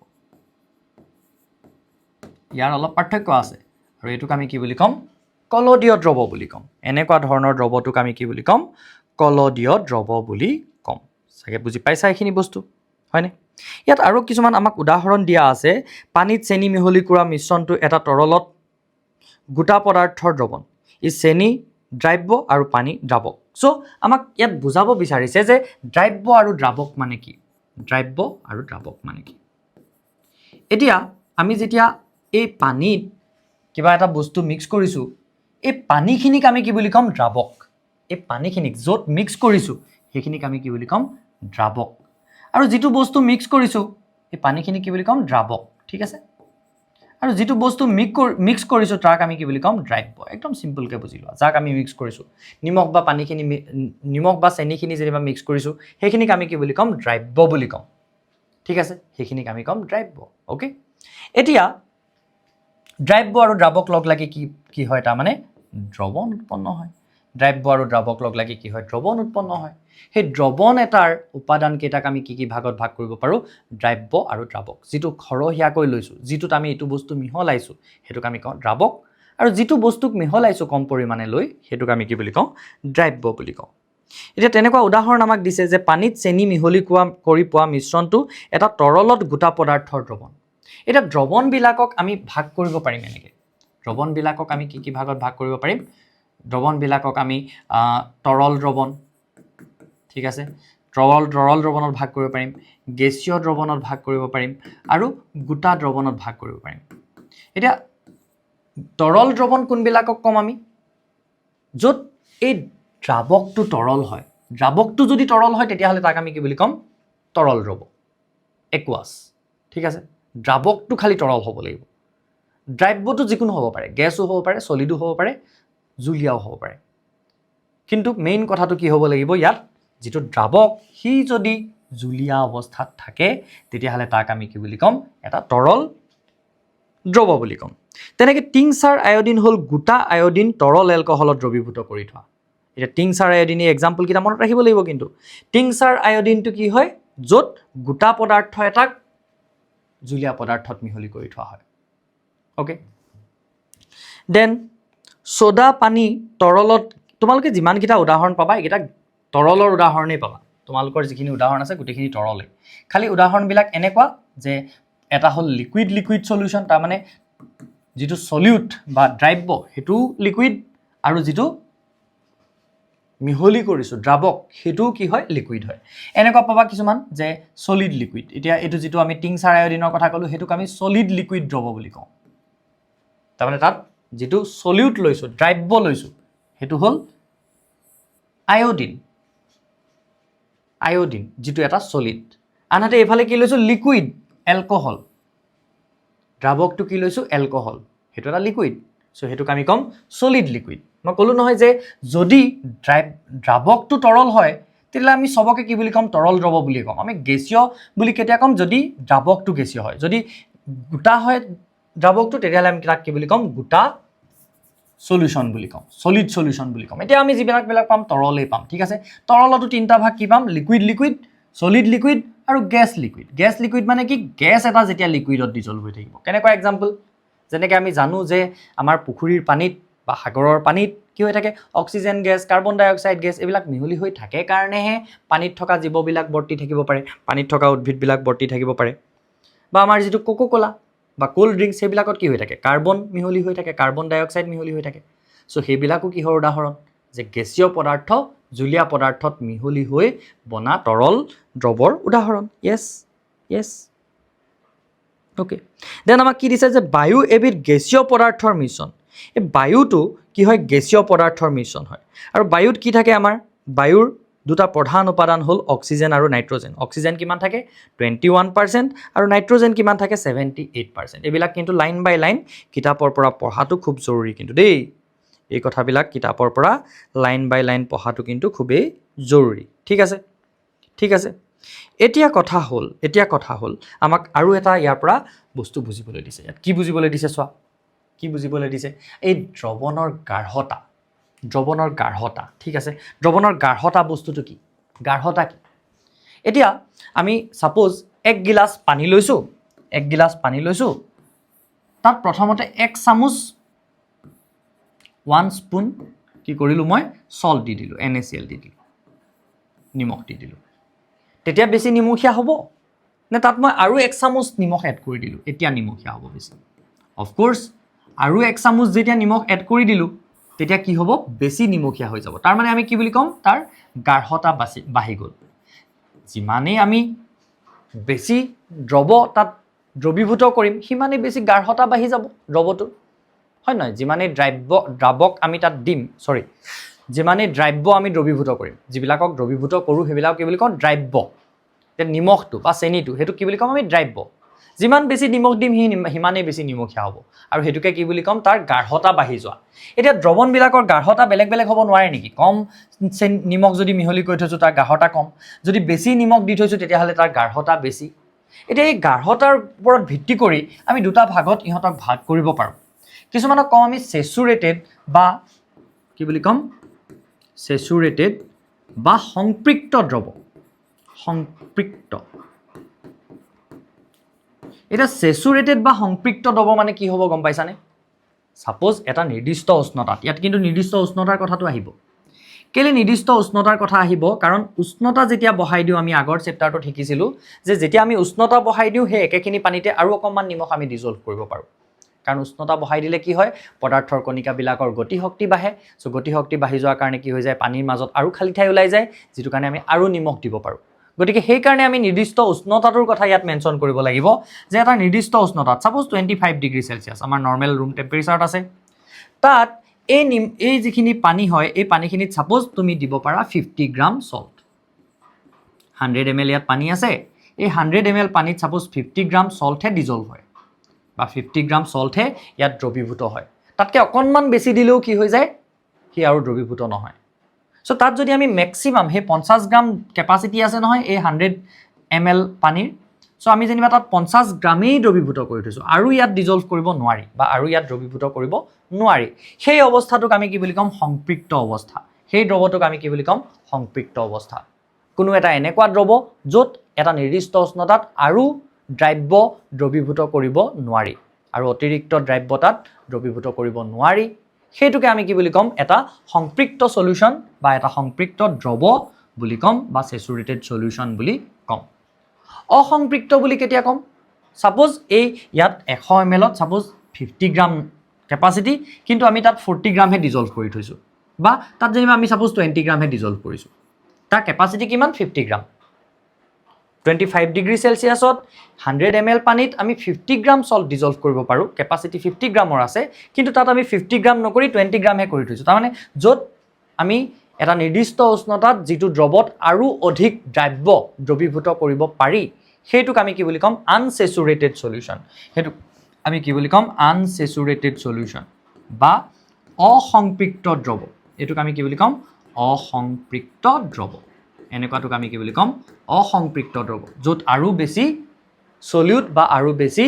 ইয়াৰ অলপ পাৰ্থক্য আছে আৰু এইটোক আমি কি বুলি ক'ম কলয়ডীয় দ্ৰৱ বুলি ক'ম এনেকুৱা ধৰণৰ দ্ৰৱটোক আমি কি বুলি ক'ম কলয়ডীয় দ্ৰৱ বুলি ক'ম চাগে বুজি পাইছা এইখিনি বস্তু হয়নে ইয়াত আৰু কিছুমান আমাক উদাহৰণ দিয়া আছে পানীত চেনি মিহলি কৰা মিশ্ৰণটো এটা তৰলত গোটা পদাৰ্থৰ দ্ৰৱণ ই চেনি দ্ৰাব্য আৰু পানী দ্ৰাৱক সো আমাক ইয়াত বুজাব বিচাৰিছে যে দ্ৰাব্য আৰু দ্ৰাৱক মানে কি এতিয়া আমি যেতিয়া এই পানীত কিবা এটা বস্তু মিক্স কৰিছোঁ এই পানীখিনিক আমি কি বুলি ক'ম দ্ৰাৱক এই পানীখিনিক য'ত মিক্স কৰিছোঁ সেইখিনিক আমি কি বুলি ক'ম দ্ৰাৱক আৰু যিটো বস্তু মিক্স কৰিছোঁ এই পানীখিনি কি বুলি ক'ম দ্ৰাৱক ঠিক আছে আৰু যিটো বস্তু মিক্স কৰিছোঁ তাক আমি কি বুলি ক'ম দ্ৰাব্য একদম সিম্পলকৈ বুজি লোৱা যাক আমি মিক্স কৰিছোঁ নিমখ বা চেনিখিনি যেনিবা মিক্স কৰিছোঁ সেইখিনিক আমি কি বুলি ক'ম দ্ৰাব্য বুলি ক'ম ঠিক আছে সেইখিনিক আমি ক'ম দ্ৰাব্য অ'কে এতিয়া দ্ৰাব্য আৰু দ্ৰাৱক লগ লাগি কি হয় তাৰমানে দ্ৰৱণ উৎপন্ন হয় দ্ৰাব্য আৰু দ্ৰাৱক লগ লাগি কি হয় দ্ৰৱণ উৎপন্ন হয় সেই দ্ৰৱণ এটাৰ উপাদান কেইটাক আমি কি ভাগত ভাগ কৰিব পাৰোঁ দ্ৰাব্য আৰু দ্ৰাৱক যিটো খৰহীয়াকৈ লৈছোঁ যিটোত আমি এইটো বস্তু মিহলাইছোঁ সেইটোক আমি কওঁ দ্ৰাৱক আৰু যিটো বস্তুক মিহলাইছোঁ কম পৰিমাণে লৈ সেইটোক আমি কি বুলি কওঁ দ্ৰাব্য বুলি কওঁ এতিয়া তেনেকুৱা উদাহৰণ আমাক দিছে যে পানীত চেনি মিহলি কৰি পোৱা মিশ্ৰণটো এটা তৰলত গোটা পদাৰ্থৰ দ্ৰৱণ এতিয়া দ্ৰৱণবিলাকক আমি ভাগ কৰিব পাৰিম এনেকৈ দ্ৰৱণবিলাকক আমি কি ভাগত ভাগ কৰিব পাৰিম দ্ৰৱণবিলাকক আমি তৰল দ্ৰৱণ ঠিক আছে তৰল দ্ৰৱণত ভাগ কৰিব পাৰিম গেছীয় দ্ৰৱণত ভাগ কৰিব পাৰিম আৰু গোটা দ্ৰৱণত ভাগ কৰিব পাৰিম এতিয়া তৰল দ্ৰৱণ কোনবিলাকক ক'ম আমি য'ত এই দ্ৰাৱকটো তৰল হয় দ্ৰাৱকটো যদি তৰল হয় তেতিয়াহ'লে তাক আমি কি বুলি ক'ম তৰল দ্ৰৱ একুৱাছ ঠিক আছে দ্ৰাৱকটো খালি তৰল হ'ব লাগিব দ্ৰাব্যটো যিকোনো হ'ব পাৰে গেছো হ'ব পাৰে সলিডো হ'ব পাৰে জুলীয়াও হ'ব পাৰে কিন্তু মেইন কথাটো কি হ'ব লাগিব ইয়াত যিটো দ্ৰাৱক সি যদি জুলীয়া অৱস্থাত থাকে তেতিয়াহ'লে তাক আমি কি বুলি ক'ম এটা তৰল দ্ৰৱ বুলি ক'ম তেনেকৈ টিংচাৰ আয়ডিন হ'ল গোটা আয়ডিন তৰল এলকহলত দ্ৰৱীভূত কৰি থোৱা এতিয়া টিংচাৰ আয়ডিন এই এক্সাম্পল কেইটা মনত ৰাখিব লাগিব কিন্তু টিংচাৰ আয়ডিনটো কি হয় য'ত গোটা পদাৰ্থ এটাক জুলীয়া পদাৰ্থত মিহলি কৰি থোৱা হয় ওকে দেন সোডা পানী তৰলত তোমালোকে যিমানকেইটা উদাহৰণ পাবা এইকেইটা তৰলৰ উদাহৰণেই পাবা তোমালোকৰ যিখিনি উদাহৰণ আছে গোটেইখিনি তৰলে খালি উদাহৰণবিলাক এনেকুৱা যে এটা হ'ল লিকুইড লিকুইড সলিউশন তাৰ মানে যেটো সলিউট বা দ্ৰাব্য হেতু লিকুইড আৰু যেটো মিহলি কৰিছো দ্ৰাৱক হেতু কি হয় লিকুইড হয় এনেকুৱা পাবা কিছুমান যে সলিড লিকুইড এতিয়া এটো যেটো আমি টিংচাৰ আয়ডিনৰ কথা কলো হেতুক আমি সলিড লিকুইড দ্ৰৱ বুলি কওঁ তাৰ মানে তাত যেটো সলিউট লৈছো দ্ৰাব্য লৈছো হেতু হ'ল আয়োডিন আয়োডিন যেটো এটা সলিড আনহাতে এফালে কি লৈছো লিকুইড এলকহল দ্ৰাৱকটো কি লৈছো এলকহল হেতু এটা লিকুইড সো হেতুক আমি কম সলিড লিকুইড মই কলো নহয় যে যদি দ্ৰাৱকটো তৰল হয় তেতিয়ালে আমি সবকে কি বুলি কম তৰল দ্ৰৱ বুলি কম আমি গেছীয় বুলি কেতিয়া কম যদি দ্ৰাৱকটো গেছীয় হয় যদি গোটা হয় দ্ৰাৱকটো তেতিয়ালে আমি তাক কি বুলি কম গোটা সলিউশন বুলি কম সলিড সলিউশন বুলি কম এতিয়া আমি যিবিলাক পাম তৰলেই পাম ঠিক আছে তৰলটো তিনটা ভাগ কি পাম লিকুইড লিকুইড সলিড লিকুইড আৰু গ্যাস লিকুইড মানে কি গ্যাস এটা যেতিয়া লিকুইডত ডিজলভ হৈ থাকিব কেনেকুৱা এক্সাম্পল যেনেকৈ আমি জানো যে আমাৰ পুখুৰীৰ পানীত বা সাগৰৰ পানীত কি হৈ থাকে অক্সিজেন গ্যাস কাৰ্বন ডাই অক্সাইড গ্যাস এইবিলাক মিহলি হৈ থাকে কাৰণেহে পানীত থকা জীৱবিলাক বৰ্তি থাকিব পাৰে পানীত থকা উদ্ভিদবিলাক বৰ্তি থাকিব পাৰে বা আমাৰ যেটো কোকোকোলা বা কোল্ড ড্ৰিংকস সেইবিলাকত কি হৈ থাকে কাৰ্বন মিহলি হৈ থাকে কাৰ্বন ডাই অক্সাইড মিহলি হৈ থাকে সো সেইবিলাকো কিহৰ উদাহৰণ যে গেছীয় পদাৰ্থ জুলীয়া পদাৰ্থত মিহলি হৈ বনা তৰল দ্ৰৱৰ উদাহৰণ yes ওকে দেন আমাক কি দিছে যে বায়ু এবিধ গেছীয় পদাৰ্থৰ মিশ্ৰণ এই বায়ুটো কি হয় গেছীয় পদাৰ্থৰ মিশ্ৰণ হয় আৰু বায়ুত কি থাকে আমাৰ বায়ুৰ দুটা প্ৰধান উপাদান হ'ল অক্সিজেন আৰু নাইট্ৰজেন অক্সিজেন কিমান থাকে 21% আৰু নাইট্ৰজেন কিমান থাকে 78% এইবিলাক কিন্তু লাইন বাই লাইন কিতাপৰ পৰা পঢ়াটো খুব জৰুৰী কিন্তু দেই এই কথাবিলাক কিতাপৰ পৰা লাইন বাই লাইন পঢ়াটো কিন্তু খুবেই জৰুৰী ঠিক আছে এতিয়া কথা হ'ল আমাক আৰু এটা ইয়াৰ পৰা বস্তু বুজিবলৈ দিছে ইয়াত কি বুজিবলৈ দিছে চোৱা কি বুজিবলৈ দিছে এই দ্ৰৱণৰ গাঢ়তা ঠিক আছে দ্ৰৱণৰ গাঢ়তা বস্তুটো কি গাঢ়তা কি এতিয়া আমি সাপোজ এক গিলাস পানী লৈছো তাত প্ৰথমতে এক চামুচ 1 স্পুন কি কৰিলো মই সল্ট দি দিলো NaCl দি দিলো নিমখ দি দিলো তেতিয়া বেছি নিমখীয়া হ'ব নে তাত মই আৰু এক চামুচ নিমখ এড কৰি দিলো এতিয়া নিমখীয়া হ'ব বেছি অফ কোৰ্স আৰু এক চামুচ যেতিয়া নিমখ এড কৰি দিলো তেতিয়া কি হ'ব বেছি নিমখীয়া হৈ যাব তাৰ মানে আমি কি বুলি কম তাৰ গাঢ়তা বাঢ়ি গ'ল যিমানেই আমি বেছি দ্ৰৱ তাত দ্ৰৱীভূত কৰিম সিমানেই বেছি গাঢ়তা বাঢ়ি যাব দ্ৰৱটো হয় নহয় যিমানেই দ্ৰাৱক আমি তাত দিম যিমানেই দ্ৰাব্য আমি দ্ৰৱীভূত কৰিম যিবিলাকক দ্ৰৱীভূত কৰোঁ সেইবিলাক কি বুলি কওঁ দ্ৰাব্য এতিয়া নিমখটো বা চেনিটো সেইটো কি বুলি কম আমি দ্ৰাব্য যিমান বেছি নিমখ দিম সিমানেই বেছি নিমখীয়া হ'ব আৰু হেতুকে কি বুলি কম তাৰ গাঢ়তা বাঢ়ি যোৱা এতিয়া দ্ৰৱণবিলাকৰ গাঢ়তা বেলেগ হ'ব নোৱাৰে নেকি কম নিমখ যদি মিহলি কৰি থৈছো তাৰ গাঢ়তা কম যদি বেছি নিমখ দি থৈছো তেতিয়াহ'লে তাৰ গাঢ়তা বেছি এতিয়া এই গাঢ়তাৰ ওপৰত ভিত্তি কৰি আমি দুটা ভাগত ইহঁতক ভাগ কৰিব পাৰোঁ কিছুমানক কম আমি স্যাচুৰেটেড বা কি বুলি কম স্যাচুৰেটেড বা সংপৃক্ত দ্ৰৱ এটা স্যাচুৰেটেড বা সংপৃক্ত দ্ৰৱ মানে কি হ'ব গম পাইছানে সাপোজ এটা নিৰ্দিষ্ট উষ্ণতাত ইয়াত কিন্তু নিৰ্দিষ্ট উষ্ণতাৰ কথাটো আহিব কেলে নিৰ্দিষ্ট উষ্ণতাৰ কথা আহিব কাৰণ উষ্ণতা যেতিয়া বহাই দিও আমি আগৰ চেপ্টাৰটো শিকিছিলো যে যেতিয়া আমি উষ্ণতা বহাই দিও হে একেখিনি পানীতে আৰু অকমান নিমখ আমি ডিজলভ কৰিব পাৰো কাৰণ উষ্ণতা বহাই দিলে কি হয় পদাৰ্থৰ কণিকাবিলাকৰ গতি শক্তি বাঢ়ে সো গতি শক্তি বাঢ়ি যোৱাৰ কাৰণে কি হৈ যায় পানীৰ মাজত আৰু খালি ঠাই ওলাই যায় যেটো কাৰণে আমি আৰু নিমখ দিব পাৰো গতিকে সেই কাৰণে আমি নিৰ্দিষ্ট উষ্ণতাটোৰ কথা ইয়াত মেনশন কৰিব লাগিব যে এটা নিৰ্দিষ্ট উষ্ণতাত সাপোজ 25 ডিগ্ৰী সেলসিয়াস আমাৰ নৰমাল ৰুম টেম্পাৰেচাৰত আছে তাত এই যিখিনি পানী হয় এই পানীখিনিত সাপোজ তুমি দিব পাৰা 50 গ্ৰাম সল্ট 100 ml ইয়াত পানী আছে এই 100 ml পানীত সাপোজ 50 গ্ৰাম সল্টহে ডিজলভ হয় বা 50 গ্ৰাম সল্টহে ইয়াত দ্ৰৱীভূত হয় তাতকে অকনমান বেছি দিলেও কি হৈ যায় কি আৰু দ্ৰৱীভূত নহয় সো তাত যদি আমি ম্যাক্সিমাম হে 50 গ্ৰাম ক্যাপাসিটি আছে নহয় এই 100 ml পানীৰ সো আমি যেনিবা তাত 50 গ্ৰামেই দ্ৰৱীভূত কৰি থৈছো আৰু ইয়াত ডিজলভ কৰিব নোৱাৰি বা আৰু ইয়াত দ্ৰৱীভূত কৰিব নোৱাৰি সেই অৱস্থাটোক আমি কি বুলি কম সংপৃক্ত অৱস্থা সেই দ্ৰৱটোক আমি কি বুলি কম সংপৃক্ত অৱস্থা কোনো এটা এনেকুৱা দ্ৰৱ য'ত এটা নিৰ্দিষ্ট উষ্ণতাত আৰু দ্ৰব্য দ্ৰৱীভূত কৰিব নোৱাৰি আৰু অতিৰিক্ত দ্ৰব্যতাত দ্ৰৱীভূত কৰিব নোৱাৰি সেইটোকে আমি কি বুলি কম এটা সংপৃক্ত সলিউশন বা এটা সংপৃক্ত দ্ৰৱ বুলি কম বা স্যাচুৰেটেড সলিউশন বুলি কম অসংপৃক্ত বুলি কেতিয়া কম সাপোজ এই ইয়াত 100 ml সাপোজ 50 গ্রাম ক্যাপাসিটি কিন্তু আমি তাত 40 গ্রাম হে ডিজলভ কৰি থৈছো বা তাত যেনিবা আমি সাপোজ 20 গ্ৰাম হে ডিজলভ কৰিছো তাৰ ক্যাপাসিটি কিমান 50 গ্ৰাম 25 ডিগ্ৰী সেলসিয়াছত 100 ml পানীত আমি 50 গ্ৰাম সল্ট ডিজলভ কৰিব পাৰো ক্যাপাসিটি 50 গ্ৰামৰ আছে কিন্তু তাত আমি 50 গ্ৰাম নকৰি 20 গ্ৰাম হে কৰি থৈছো তাৰ মানে যত আমি এটা নিৰ্দিষ্ট উষ্ণতাত যেটো দ্ৰৱত আৰু অধিক দ্ৰব্য দ্ৰৱীভূত কৰিব পাৰি হেতুক আমি কি বুলি কম আনস্যাচুৰেটেড সলিউশন হেতুক আমি কি বুলি কম আনস্যাচুৰেটেড সলিউশন বা অসংপৃক্ত দ্ৰৱ এটুক আমি কি বুলি কম অসংপৃক্ত দ্ৰৱ এনেকুৱাটোক আমি কি বুলি কম অসংপৃক্ত দ্ৰৱ য'ত আৰু বেছি সলিউট বা আৰু বেছি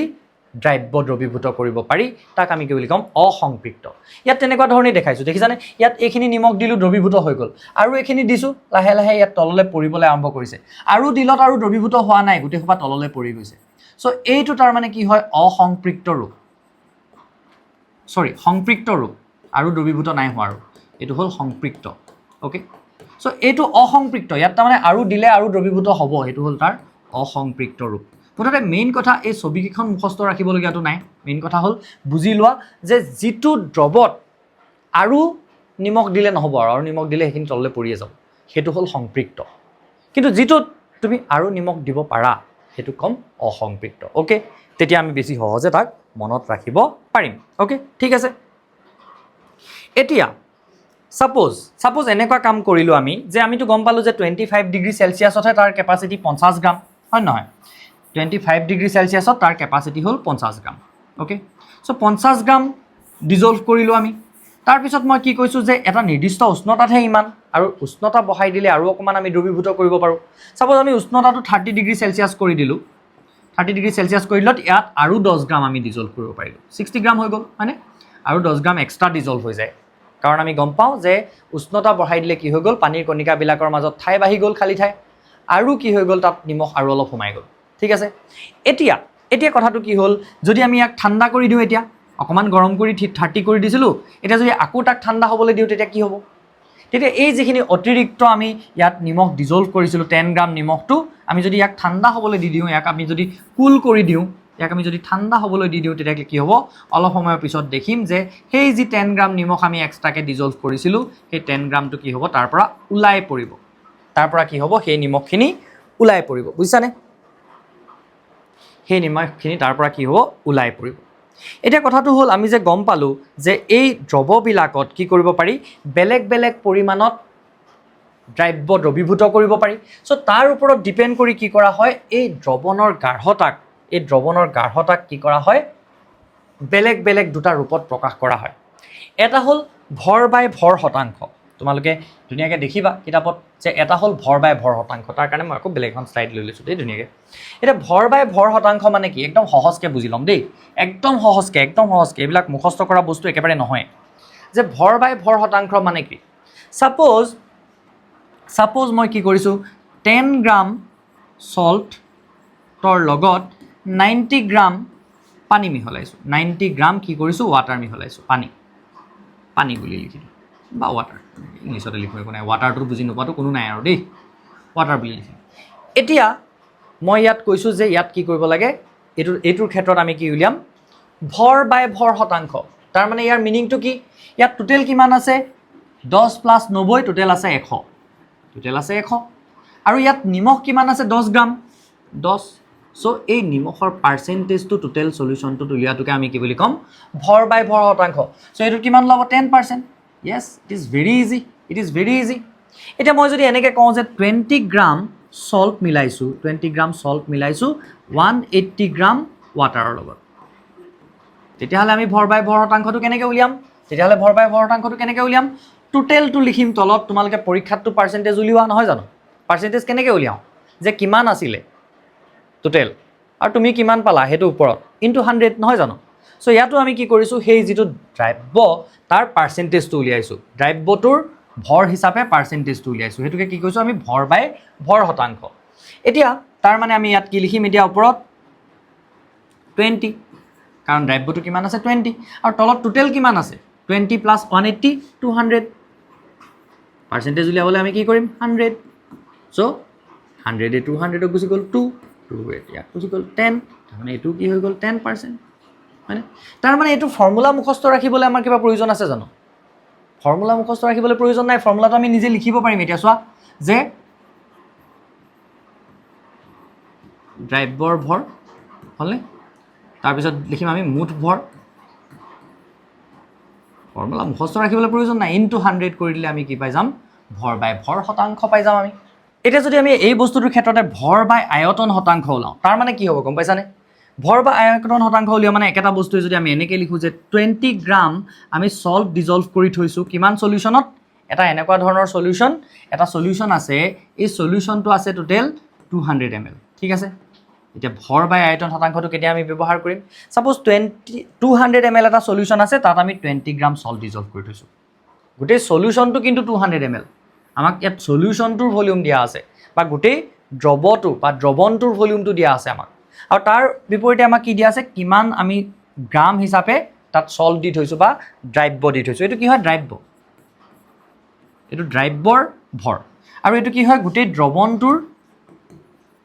দ্ৰব্য দ্ৰৱীভূত কৰিব পাৰি তাক আমি কি বুলি কম অসংপৃক্ত ইয়াত তেনেকুৱা ধৰণে দেখাইছো দেখিছানে ইয়াত এইখিনি নিমখ দিলু দ্ৰৱীভূত হৈ গল আৰু এইখিনি দিছো লাহে লাহে ইয়াত তললে পৰিবলৈ আৰম্ভ কৰিছে আৰু দিলত আৰু দ্ৰৱীভূত হোৱা নাই গোটেই খোপা তললে পৰি গৈছে সো এইটো তাৰ মানে কি হয় অসংপৃক্ত ৰূপ সংপৃক্ত ৰূপ আৰু দ্ৰৱীভূত নাই হোৱা আৰু এটো হল সংপৃক্ত ওকে সো এইটো অসংপৃক্ত ইয়াত তাৰ মানে আৰু দিলে আৰু দ্ৰৱীভূত হ'ব এটো হল তাৰ অসংপৃক্ত ৰূপ মুঠতে মেইন কথা এই ছবিকিখন মুখস্থ ৰাখিবলগীয়াটো নাই মেইন কথা হল বুজি লোৱা যে যেটো দ্ৰৱত আৰু নিমখ দিলে নহব আৰু নিমখ দিলে হেখিনি তললে পৰিয়ে যাব হেতু হল সংপৃক্ত কিন্তু যেটো তুমি আৰু নিমখ দিব পাৰা হেতু কম অসংপৃক্ত ওকে তেতিয়া আমি বেছি সহজে তাক মনত ৰাখিব পাৰিম ওকে ঠিক আছে এতিয়া সাপোজ এনেকুৱা কাম কৰিলো আমি যে আমিতো গম পালো যে 25 ডিগ্ৰী সেলসিয়াসত তাৰ ক্যাপাসিটি 50 গ্ৰাম হয় নহয় 25 ডিগ্ৰী সেলসিয়াসত তাৰ ক্যাপাসিটি হল 50 গ্ৰাম ওকে সো 50 গ্ৰাম ডিজলভ কৰিলো আমি তাৰ পিছত মই কি কৈছো যে এটা নিৰ্দিষ্ট উষ্ণতাতহে ইমান আৰু উষ্ণতা বহাই দিলে আৰু অকমান আমি দ্ৰৱীভূত কৰিব পাৰো সাপোজ আমি উষ্ণতাটো 30 ডিগ্ৰী সেলসিয়াস কৰি দিলো 30 ডিগ্ৰী সেলসিয়াস কৰিলত ইয়াত আৰু 10 গ্ৰাম আমি ডিজলভ কৰিব পাৰিলো 60 গ্ৰাম হৈ গল মানে আৰু 10 গ্ৰাম এক্সট্ৰা ডিজলভ হৈ যায় কাৰণ আমি গম পাও যে উষ্ণতা বঢ়াই দিলে কি হৈ গল পানীৰ কণিকা বিলাকৰ মাজত ঠাই বাহি গল খালি ঠাই আৰু কি হৈ গল তাত নিমখ আৰু অলপ সোমাই গল ঠিক আছে এতিয়া কথাটো কি হল যদি আমি ইয়াক ঠাণ্ডা কৰি দিও এতিয়া অকমান গৰম কৰি 30 কৰি দিছিলো এটা যদি আকো তাক ঠাণ্ডা হ'বলৈ দিও তেতিয়া কি হ'ব তেতিয়া এই যিখিনি অতিৰিক্ত আমি ইয়াত নিমখ ডিজলভ কৰিছিলো 10 গ্রাম নিমখটো আমি যদি ইয়াক ঠাণ্ডা হ'বলৈ দি দিও ইয়াক আমি যদি কুল কৰি দিও ইয়াক আমি যদি ঠাণ্ডা হ'বলৈ দি দিও তেতিয়া কি হ'ব অলপ সময়ৰ পিছত দেখিম যে সেই যি 10 গ্ৰাম নিমখ আমি এক্সট্ৰাকে ডিজলভ কৰিছিলো সেই 10 গ্ৰামটো কি হ'ব তাৰ পৰা উলাই পৰিব তাৰ পৰা কি হ'ব সেই নিমখখিনি উলাই পৰিব বুজিছানে সেই নিমখখিনি তাৰ পৰা কি হ'ব উলাই পৰিব এটা কথাটো হল আমি যে গম পালো যে এই দ্ৰৱবিলাকত কি কৰিব পাৰি বেলেগ বেলেগ পৰিমাণত দ্ৰব্য দ্ৰৱীভূত কৰিব পাৰি সো তাৰ ওপৰত ডিপেন্ড কৰি কি কৰা হয় এই দ্ৰৱণৰ গাঢ়তাক কি কৰা হয় বেলেগ বেলেগ দুটা ৰূপত প্ৰকাশ কৰা হয় এটা হল ভৰ বাই ভৰ শতাংশ তোমালোকে ধুনিয়াকে দেখিবা কিতাপত যে এটা হল ভৰ বাই ভৰ শতাংশ তাৰ কাৰণে মই আকৌ বেলেগ এখন স্লাইড লৈ লৈছো দেই ধুনিয়াকে এটা ভৰ বাই ভৰ শতাংশ মানে কি একদম সহজকে বুজি লম দেই একদম সহজকে এইবিলাক মুখস্থ কৰা বস্তু একেবাৰে নহয় যে ভৰ বাই ভৰ শতাংশ মানে কি সাপোজ মই কি কৰিছো 10 গ্ৰাম সল্ট তৰ লগত 90 গ্ৰাম পানী মিহলাইছো 90 গ্ৰাম কি কৰিছো ওয়াটাৰ মিহলাইছো পানী বুলি লিখিলো বা ওয়াটাৰ ইংলিছতে লিখো একো নাই ওয়াটাৰটো বুজি নোপোৱাটো কোনো নাই আৰু দেই ওয়াটাৰ বুলি লিখিলো এতিয়া মই ইয়াত কৈছো যে ইয়াত কি কৰিব লাগে এইটোৰ ক্ষেত্ৰত আমি কি উলিয়াম ভৰ বাই ভৰ শতাংশ তাৰ মানে ইয়াৰ মিনিংটো কি ইয়াত টোটেল কিমান আছে 10 + 90 টোটেল আছে 100 আৰু ইয়াত নিমখ কিমান আছে 10 গ্ৰাম 10 সো এই নিমখৰ পাৰ্সেন্টেজটো টোটেল সলিউশনটো উলিয়াটোকে আমি কি বুলি কম ভৰ বাই ভৰ শতাংশ সো এটো কিমান লব 10% yes it is very easy এটা মই যদি এনেকে কওঁ যে 20 গ্রাম সল্ট মিলাইছো 180 গ্রাম ওয়াটাৰৰ লগত তেতিয়াহলে আমি ভৰ বাই ভৰ শতাংশটো কেনেকৈ উলিয়াম টোটেলটো লিখিম তলত তোমালোকে পৰীক্ষাতটো পাৰ্চেণ্টেজ উলিওৱা নহয় জানো পাৰ্চেণ্টেজ কেনেকৈ উলিয়াওঁ যে কিমান আছিলে টোটেল আৰু তুমি কিমান পালা সেইটো ওপৰত ইনটু 100 নহয় জানো সো ইয়াতো আমি কি কৰিছোঁ সেই যিটো দ্ৰব্য তাৰ পাৰ্চেণ্টেজটো উলিয়াইছোঁ দ্ৰব্যটোৰ ভৰ হিচাপে পাৰ্চেণ্টেজটো উলিয়াইছোঁ সেইটোকে কি কৈছোঁ আমি ভৰ বাই ভৰ শতাংশ এতিয়া তাৰ মানে আমি ইয়াত কি লিখিম এতিয়া ওপৰত 20 কাৰণ দ্ৰব্যটো কিমান আছে 20 আৰু তলত টোটেল কিমান আছে 20 প্লাছ 180 200 পাৰ্চেণ্টেজ উলিয়াবলৈ আমি কি কৰিম 100 সো 100 200 গুচি গ'ল 2 এতিয়া গুচি গ'ল 10 তাৰমানে এইটো কি হৈ গ'ল 10% হয়নে তাৰমানে এইটো ফৰ্মুলা মুখস্থ ৰাখিবলৈ আমাৰ কিবা প্ৰয়োজন আছে জানো ফৰ্মুলা মুখস্থ ৰাখিবলৈ প্ৰয়োজন নাই ফৰ্মুলাটো আমি নিজে লিখিব পাৰিম এতিয়া চোৱা যে দ্ৰব্যৰ ভৰ হ'লনে তাৰপিছত লিখিম আমি মুঠ ভৰ ফৰ্মুলা মুখস্থ ৰাখিবলৈ প্ৰয়োজন নাই ইনটু 100 কৰি দিলে আমি কি পাই যাম ভৰ বাই ভৰ শতাংশ পাই যাম আমি এতিয়া যদি আমি এই বস্তুটোৰ ক্ষেত্ৰতে ভৰ বাই আয়তন শতাংশ ওলাওঁ তাৰ মানে কি হ'ব গম পাইছানে ভৰ বা আয়তন শতাংশ উলিওৱা মানে একেটা বস্তুৱে যদি আমি এনেকৈ লিখোঁ যে 20 গ্ৰাম আমি সল্ট ডিজলভ কৰি থৈছোঁ কিমান সলিউশ্যনত এটা এনেকুৱা ধৰণৰ সলিউশ্যন এটা সলিউশ্যন আছে এই সলিউশ্যনটো আছে টোটেল 200 ml ঠিক আছে এতিয়া ভৰ বাই আয়তন শতাংশটো কেতিয়া আমি ব্যৱহাৰ কৰিম সাপোজ 200 ml এটা সলিউশ্যন আছে তাত আমি 20 গ্ৰাম সল্ট ডিজলভ কৰি থৈছোঁ গোটেই সলিউশ্যনটো কিন্তু 200 ml আমাক ইয়াত সলিউশ্যনটোৰ ভলিউম দিয়া আছে বা গোটেই দ্ৰৱটো বা দ্ৰৱণটোৰ ভলিউমটো দিয়া আছে আমাক আৰু তাৰ বিপৰীতে আমাক কি দিয়া আছে কিমান আমি গ্ৰাম হিচাপে তাত সল্ট দি থৈছোঁ বা দ্ৰব্য দি থৈছোঁ এইটো কি হয় দ্ৰব্য এইটো দ্ৰব্যৰ ভৰ আৰু এইটো কি হয় গোটেই দ্ৰৱণটোৰ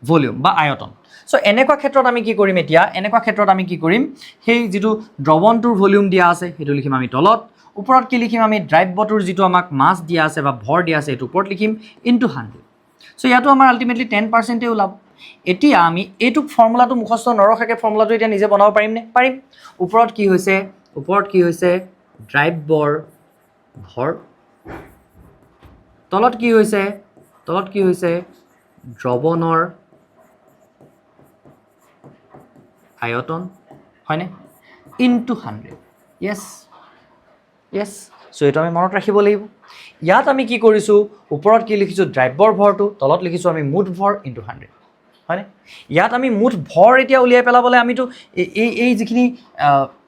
ভলিউম বা আয়তন সো এনেকুৱা ক্ষেত্ৰত আমি কি কৰিম এতিয়া এনেকুৱা ক্ষেত্ৰত আমি কি কৰিম সেই যিটো দ্ৰৱণটোৰ ভলিউম দিয়া আছে সেইটো লিখিম আমি তলত ওপৰত কি লিখিম আমি দ্ৰব্যটোৰ যিটো আমাক মাছ দিয়া আছে বা ভৰ দিয়া আছে এইটো ওপৰত লিখিম ইনটু 100 সো ইয়াতো আমাৰ আল্টিমেটলি 10%ই ওলাব এতিয়া আমি এইটো ফৰ্মুলাটো মুখস্থ নৰখাকৈ ফৰ্মুলাটো এতিয়া নিজে বনাব পাৰিমনে পাৰিম ওপৰত কি হৈছে দ্ৰব্যৰ ভৰ তলত কি হৈছে দ্ৰৱণৰ আয়তন হয়নে ইনটু 100 য়েছ সো এইটো আমি মনত ৰাখিব লাগিব ইয়াত আমি কি কৰিছোঁ ওপৰত কি লিখিছোঁ দ্ৰব্যৰ ভৰটো তলত লিখিছোঁ আমি মুঠ ভৰ ইনটু 100 হয়নে ইয়াত আমি মুঠ ভৰ এতিয়া উলিয়াই পেলাবলৈ আমিতো এই যিখিনি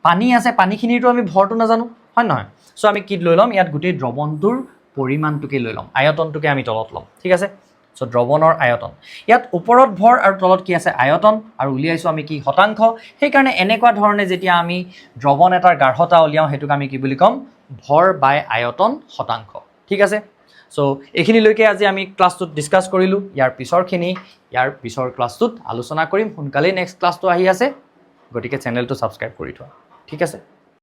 পানী আছে পানীখিনিৰতো আমি ভৰটো নাজানো হয় নহয় সো আমি কি লৈ ল'ম ইয়াত গোটেই দ্ৰৱণটোৰ পৰিমাণটোকে লৈ ল'ম আয়তনটোকে আমি তলত ল'ম ঠিক আছে সো দ্ৰৱণৰ আয়তন ইয়াত ওপৰত ভৰ আৰু তলত কি আছে আয়তন আৰু উলিয়াইছোঁ আমি কি শতাংশ সেইকাৰণে এনেকুৱা ধৰণে যেতিয়া আমি দ্ৰৱণ এটাৰ গাঢ়তা উলিয়াওঁ সেইটোক আমি কি বুলি ক'ম ভৰ বাই আয়তন শতাংশ ঠিক আছে সো এইখিনিলৈকে আজি আমি ক্লাছটোত ডিছকাছ কৰিলোঁ ইয়াৰ পিছৰ ক্লাছটোত আলোচনা কৰিম সোনকালেই নেক্সট ক্লাছটো আহি আছে গতিকে চেনেলটো ছাবস্ক্ৰাইব কৰি থোৱা ঠিক আছে